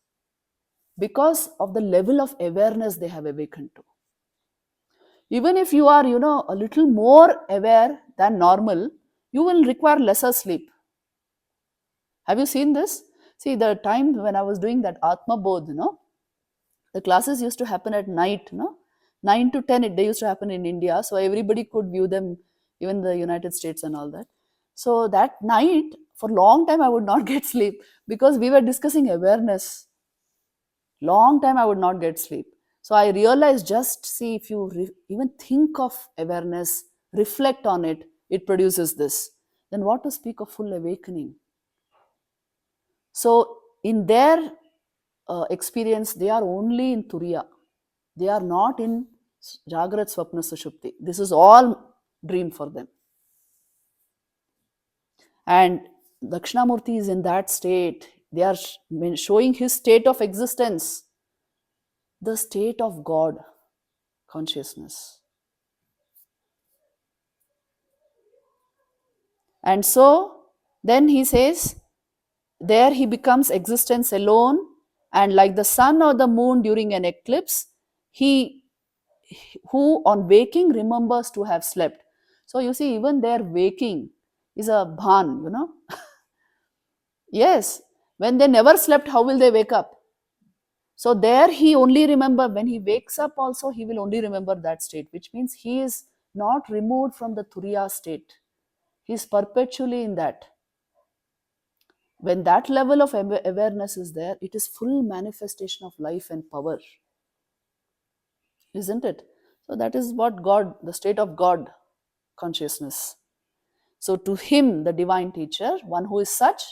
because of the level of awareness they have awakened to. Even if you are, a little more aware than normal, you will require lesser sleep. Have you seen this? See, the time when I was doing that Atma Bodh, the classes used to happen at night, 9 to 10, they used to happen in India. So everybody could view them, even the United States and all that. So that night, for a long time, I would not get sleep because we were discussing awareness. Long time I would not get sleep. So I realized, just see, if you even think of awareness, reflect on it, it produces this. Then what to speak of full awakening? So in their experience, they are only in Turiya. They are not in Jagrat, Swapna, Sushupti. This is all dream for them. And Dakshinamurti is in that state. They are showing his state of existence, the state of God consciousness. And so then he says, there he becomes existence alone, and like the sun or the moon during an eclipse, he who on waking remembers to have slept. So you see, even their waking is a bhan, Yes, when they never slept, how will they wake up? So there he only remember, when he wakes up also, he will only remember that state, which means he is not removed from the Turiya state. He is perpetually in that. When that level of awareness is there, it is full manifestation of life and power. Isn't it? So that is what God, the state of God consciousness. So to him, the divine teacher, one who is such,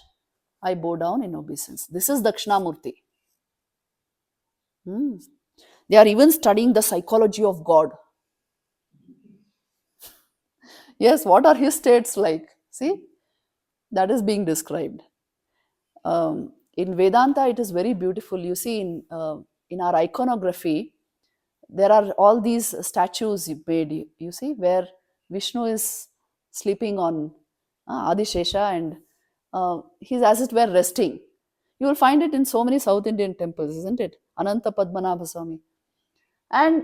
I bow down in obeisance. This is Dakshinamurti. They are even studying the psychology of God. Yes, what are his states like? See, that is being described. In Vedanta, it is very beautiful. You see, in our iconography, there are all these statues made, you see, where Vishnu is sleeping on Adi Shesha, and he's as it were resting. You will find it in so many South Indian temples, isn't it? Ananta Padmanabha Swami. And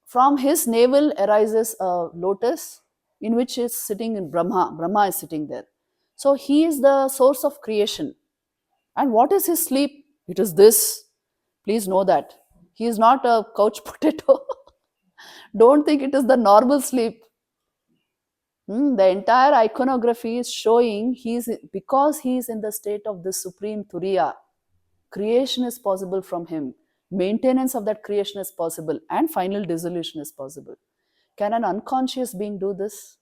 from his navel arises a lotus in which is sitting in Brahma. Brahma is sitting there. So he is the source of creation. And what is his sleep? It is this. Please know that. He is not a couch potato. Don't think it is the normal sleep. The entire iconography is showing because he is in the state of the supreme Turiya, creation is possible from him. Maintenance of that creation is possible, and final dissolution is possible. Can an unconscious being do this?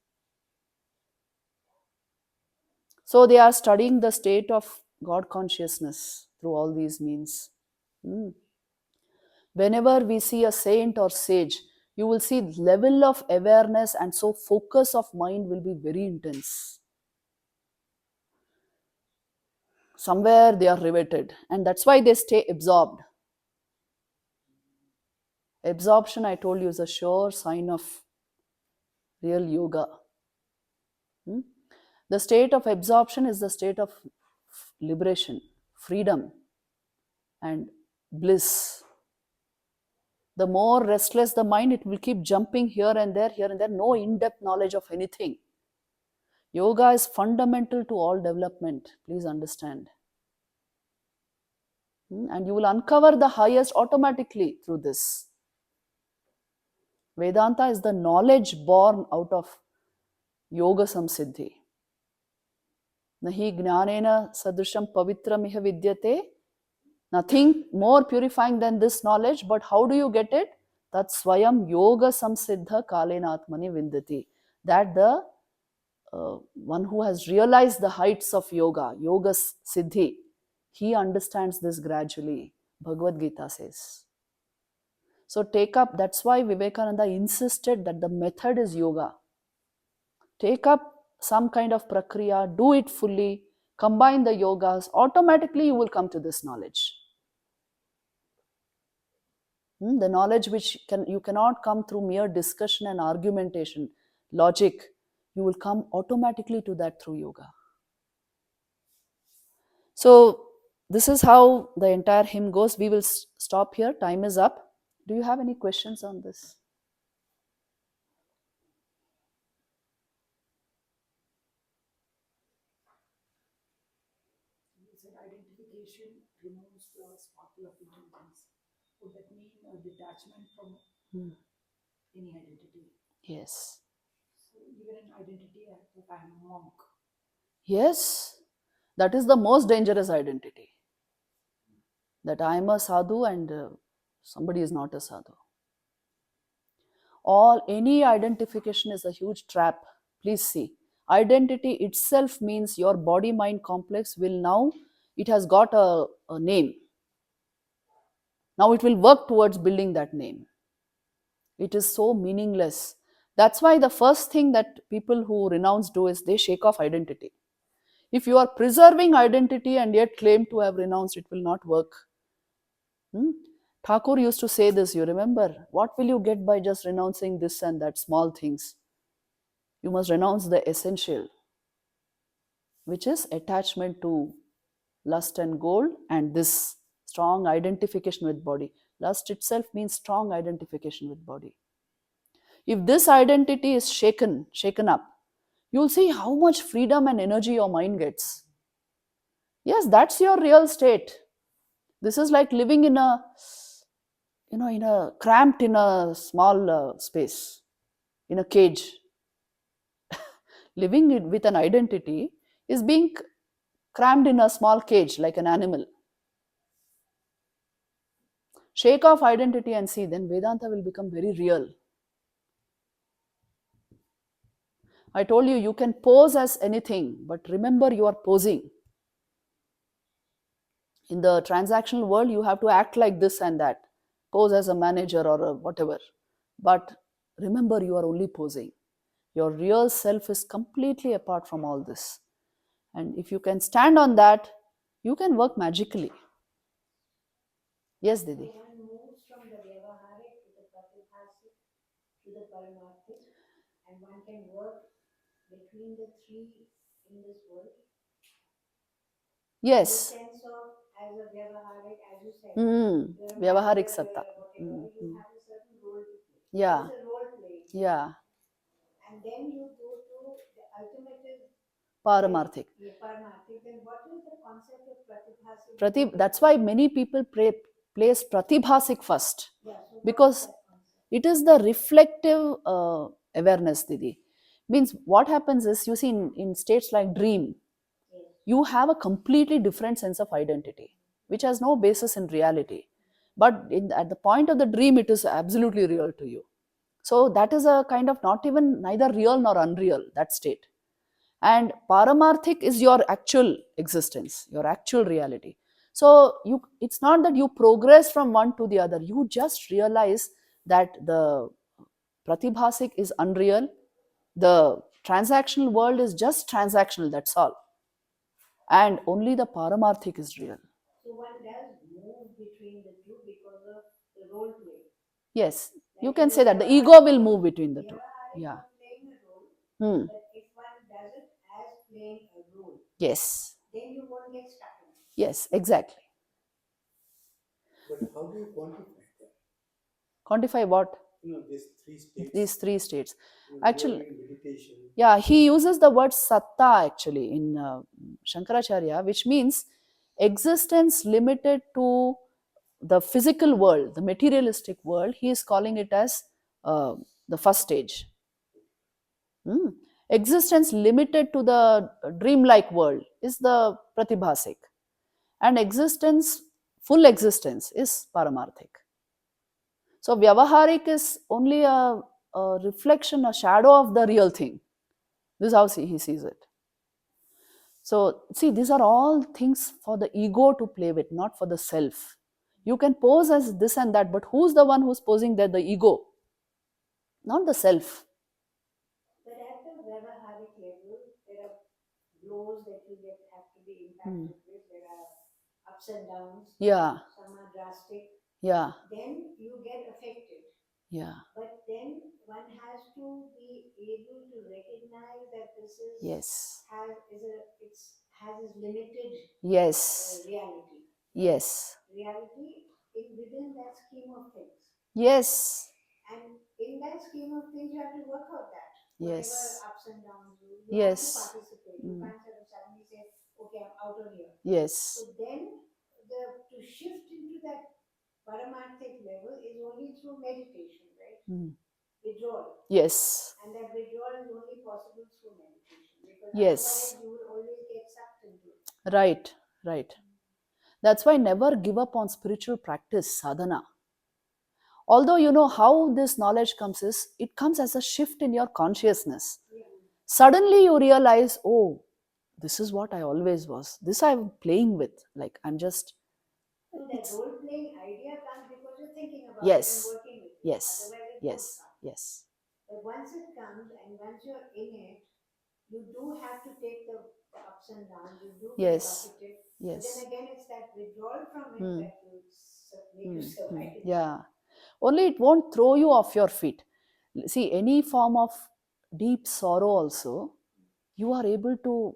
So they are studying the state of God consciousness through all these means. Hmm. Whenever we see a saint or sage, you will see level of awareness and so focus of mind will be very intense. Somewhere they are riveted, and that's why they stay absorbed. Absorption, I told you, is a sure sign of real yoga. Hmm? The state of absorption is the state of liberation, freedom, and bliss. The more restless the mind, it will keep jumping here and there, no in-depth knowledge of anything. Yoga is fundamental to all development, please understand. And you will uncover the highest automatically through this. Vedanta is the knowledge born out of yoga samsiddhi. Nahi jnanena sadrisham pavitram iha vidyate. Nothing more purifying than this knowledge, but how do you get it? Tat swayam yoga samsiddha kalena atmani vindati. That the one who has realized the heights of yoga, yoga siddhi, he understands this gradually. Bhagavad Gita says. So take up, that's why Vivekananda insisted that the method is yoga. Take up some kind of prakriya, do it fully, combine the yogas, automatically you will come to this knowledge. The knowledge which you cannot come through mere discussion and argumentation, logic, you will come automatically to that through yoga. So this is how the entire hymn goes. We will stop here. Time is up. Do you have any questions on this? You said identification removes the sparkle of intelligence. Would that mean a detachment from any identity? Yes. So even an identity if I'm a monk. Yes. That is the most dangerous identity. That I am a sadhu and somebody is not a sadhu. Any identification is a huge trap. Please see. Identity itself means your body-mind complex will now, it has got a name. Now it will work towards building that name. It is so meaningless. That's why the first thing that people who renounce do is they shake off identity. If you are preserving identity and yet claim to have renounced, it will not work. Thakur used to say this, you remember? What will you get by just renouncing this and that small things? You must renounce the essential, which is attachment to lust and gold and this strong identification with body. Lust itself means strong identification with body. If this identity is shaken up, you'll see how much freedom and energy your mind gets. Yes, that's your real state. This is like living in a, cramped in a small space, in a cage. Living with an identity is being crammed in a small cage like an animal. Shake off identity and see, then Vedanta will become very real. I told you, you can pose as anything, but remember you are posing. In the transactional world, you have to act like this and that. Pose as a manager or a whatever. But remember, you are only posing. Your real self is completely apart from all this. And if you can stand on that, you can work magically. Yes, Didi. One moves from the vyavaharic to the pratibhasic to the paramarthic, and one can work between the three in this world. Yes. In the sense of, as a vyavaharic, as you said, Vyavaharik satta. You have a certain role to play. Yeah. It's a role play. Yeah. And then you go to the ultimate Paramarthik. Paramarthic. Then what is the concept of pratibhasic? That's why many people place pratibhasic first. Yeah, so because it is the reflective awareness, Didi. Means what happens is, you see, in states like dream, Yes. you have a completely different sense of identity, which has no basis in reality. But at the point of the dream, it is absolutely real to you. So that is a kind of not even neither real nor unreal, that state. And paramarthic is your actual existence, your actual reality. So it's not that you progress from one to the other. You just realize that the pratibhasik is unreal, the transactional world is just transactional, that's all, and only the paramarthic is real. So one does move between the two because of the role play. Yes, you Like can in say the that the ego will move between the two. Vyavaharic Yeah. you're playing a role, Hmm. but if one does it as playing a role, Yes. then you won't get stuck in it. Yes, exactly. But how do you quantify that? Quantify what? These three states. These three states. When Actually, you're doing meditation. yeah, he uses the word satta actually in Shankaracharya, which means existence limited to the physical world, the materialistic world. He is calling it as the first stage. Hmm. Existence limited to the dreamlike world is the pratibhasik, and existence, full existence, is paramarthik. So vyavaharik is only a reflection, a shadow of the real thing. This is how he sees it. So see, these are all things for the ego to play with, not for the self. You can pose as this and that, but who's the one who's posing there? The ego, not the self. But at the Vyavaharic level, there are blows that you get have to be impacted with. There are ups and downs. Yeah, Some are drastic. yeah, Then you get affected. yeah. But then one has to be able to recognize that this is Yes, has its limited yes, reality. yes, Reality within that scheme of things. yes, And in that scheme of things, you have to work out that. yes, Whatever ups and downs you have to yes, participate. You can't sort of suddenly say, okay, I'm out of here. yes, So then to shift into that paramarthic level is only through meditation, right? Withdrawal. yes, And that withdrawal is only possible through meditation, because yes. otherwise you will always get sucked into it. Right, right. That's why never give up on spiritual practice, sadhana. Although you know how this knowledge comes is, it comes as a shift in your consciousness. Yeah. Suddenly you realize, oh, this is what I always was. This I'm playing with. Like I'm just. So that role playing idea comes because you're thinking about Yes, it and working with it. yes, Otherwise it won't yes, come. yes, But once it comes and once you're in it, you do have to take the ups and downs. You do get yes, buffeted. yes. But then again, it's that withdrawal from it that will make you survive. Yeah. Only it won't throw you off your feet. See, any form of deep sorrow also, you are able to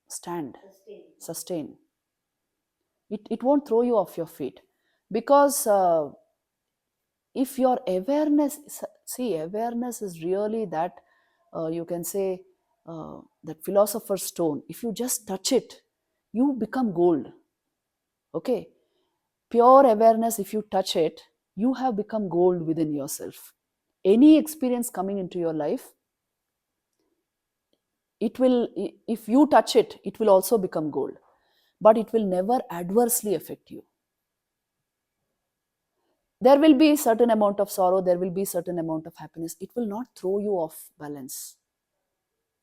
stand, sustain. It won't throw you off your feet. Because if your awareness, see, awareness is really that, you can say, that philosopher's stone. If you just touch it, you become gold. Okay? Pure awareness, if you touch it, you have become gold within yourself. Any experience coming into your life, it will, if you touch it, it will also become gold, but it will never adversely affect you. There will be certain amount of sorrow, there will be certain amount of happiness. It will not throw you off balance.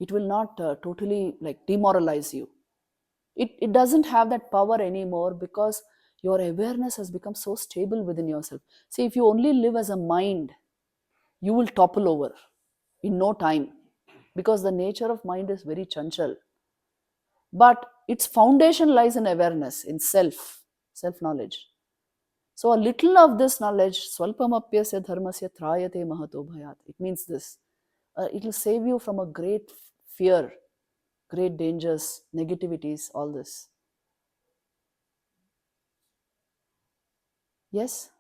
It will not totally like demoralize you. It doesn't have that power anymore, because your awareness has become so stable within yourself. See, if you only live as a mind, you will topple over in no time, because the nature of mind is very chanchal. But its foundation lies in awareness, in self knowledge. So a little of this knowledge, swalpamapyasya dharmasya trayate mahato bhayat, it means this. It will save you from a great fear, great dangers, negativities, all this. Yes?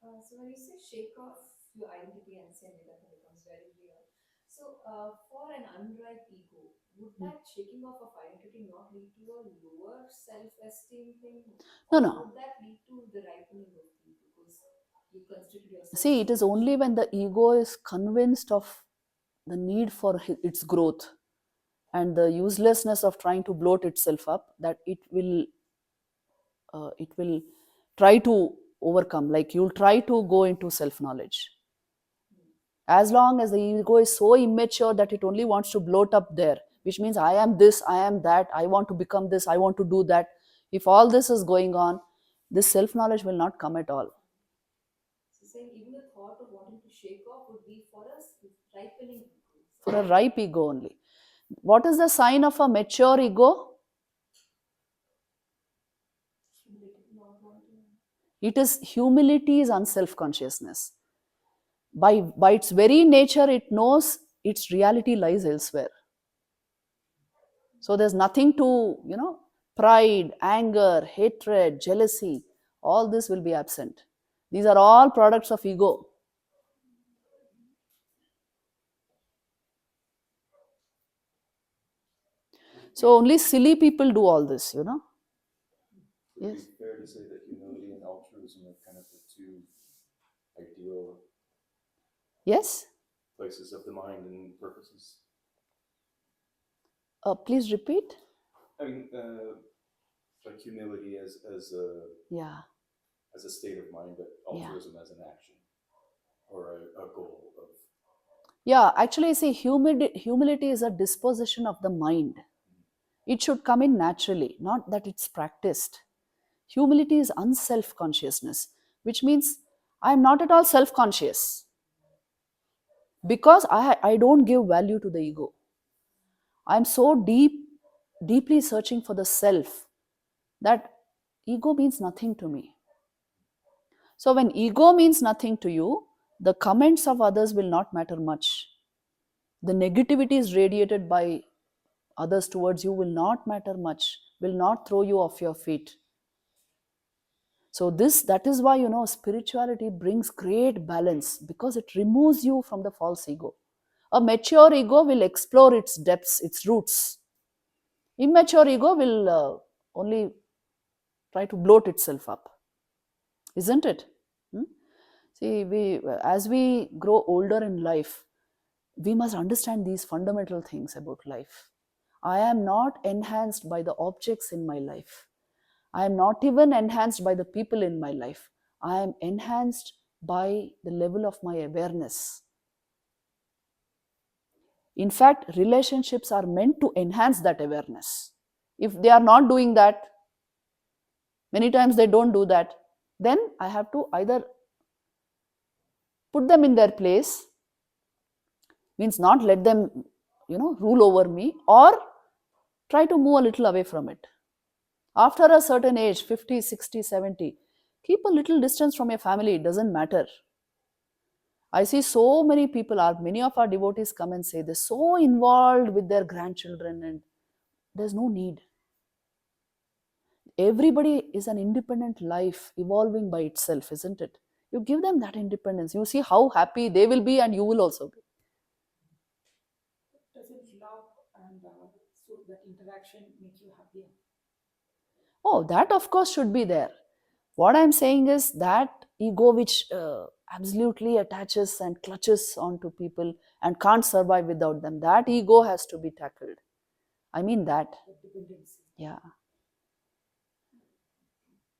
So when you say shake off your identity and say Vedanta becomes very real. So for an unripe ego, would that shaking off of identity not lead to a lower self-esteem thing? No, Or no. would that lead to the ripening of the ego because you constituted yourself? See, it is only when the ego is convinced of the need for its growth and the uselessness of trying to bloat itself up, that it will try to overcome. Like you'll try to go into self knowledge. As long as the ego is so immature that it only wants to bloat up there, which means I am this, I am that, I want to become this, I want to do that. If all this is going on, this self knowledge will not come at all. So saying even the thought of wanting to shake off would be for us ripening ego. For a ripe ego only. What is the sign of a mature ego? It is humility, is unself consciousness. By its very nature, it knows its reality lies elsewhere. So there's nothing to, pride, anger, hatred, jealousy, all this will be absent. These are all products of ego. So only silly people do all this, Would Yes. it be fair to say that humility and altruism are kind of the two ideal Yes? places of the mind and purposes? Please repeat. I mean, like humility as Yeah. a state of mind, but altruism as an action or a goal of. Yeah, actually, see, humility is a disposition of the mind. It should come in naturally, not that it's practiced. Humility is unself consciousness, which means I am not at all self conscious because I don't give value to the ego. I am so deeply searching for the self that ego means nothing to me. So, when ego means nothing to you, the comments of others will not matter much. The negativity is radiated by others towards you will not matter much, will not throw you off your feet. So that is why, spirituality brings great balance, because it removes you from the false ego. A mature ego will explore its depths, its roots. Immature ego will only try to bloat itself up, isn't it? See, as we grow older in life, we must understand these fundamental things about life. I am not enhanced by the objects in my life. I am not even enhanced by the people in my life. I am enhanced by the level of my awareness. In fact, relationships are meant to enhance that awareness. If they are not doing that, many times they don't do that, then I have to either put them in their place, means not let them, rule over me, or try to move a little away from it. After a certain age, 50, 60, 70, keep a little distance from your family, it doesn't matter. I see so many people, many of our devotees come and say they're so involved with their grandchildren, and there's no need. Everybody is an independent life evolving by itself, isn't it? You give them that independence. You see how happy they will be, and you will also be. Doesn't love and so that interaction make you happier? Oh, that of course should be there. What I'm saying is that ego which absolutely attaches and clutches onto people and can't survive without them, that ego has to be tackled. I mean that. Dependency. Yeah.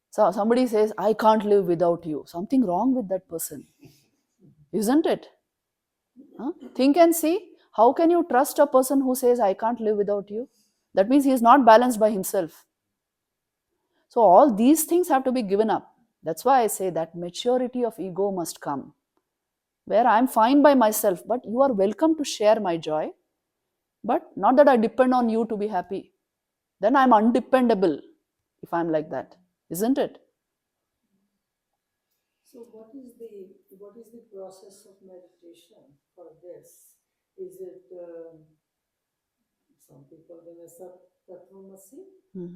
So somebody says, I can't live without you. Something wrong with that person, isn't it? Huh? Think and see. How can you trust a person who says, I can't live without you? That means he is not balanced by himself. So all these things have to be given up. That's why I say that maturity of ego must come, where I'm fine by myself, but you are welcome to share my joy, but not that I depend on you to be happy. Then I'm undependable if I'm like that, isn't it? So what is the process of meditation for this? Is it some people may say tattvamasi, and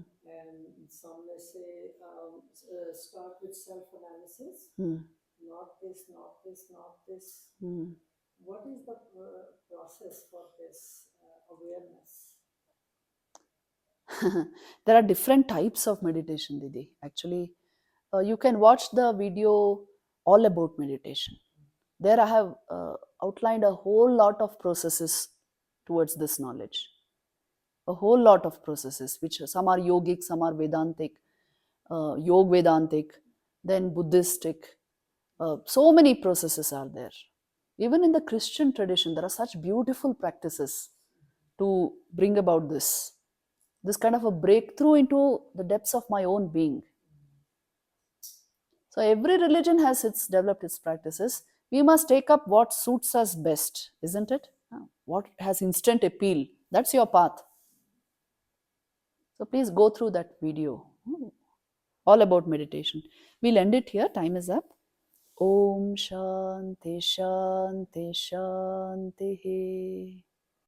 some may say start with self-analysis. Not this, not this, not this. What is the process for this awareness? There are different types of meditation, Didi. Actually, you can watch the video all about meditation. There I have outlined a whole lot of processes towards this knowledge. A whole lot of processes, which some are yogic, some are Vedantic, Yog Vedantic, then Buddhistic. So many processes are there. Even in the Christian tradition, there are such beautiful practices to bring about this kind of a breakthrough into the depths of my own being. So every religion has developed its practices. We must take up what suits us best, isn't it? What has instant appeal? That's your path. So please go through that video. All about meditation. We'll end it here. Time is up. Om Shanti Shanti Shanti.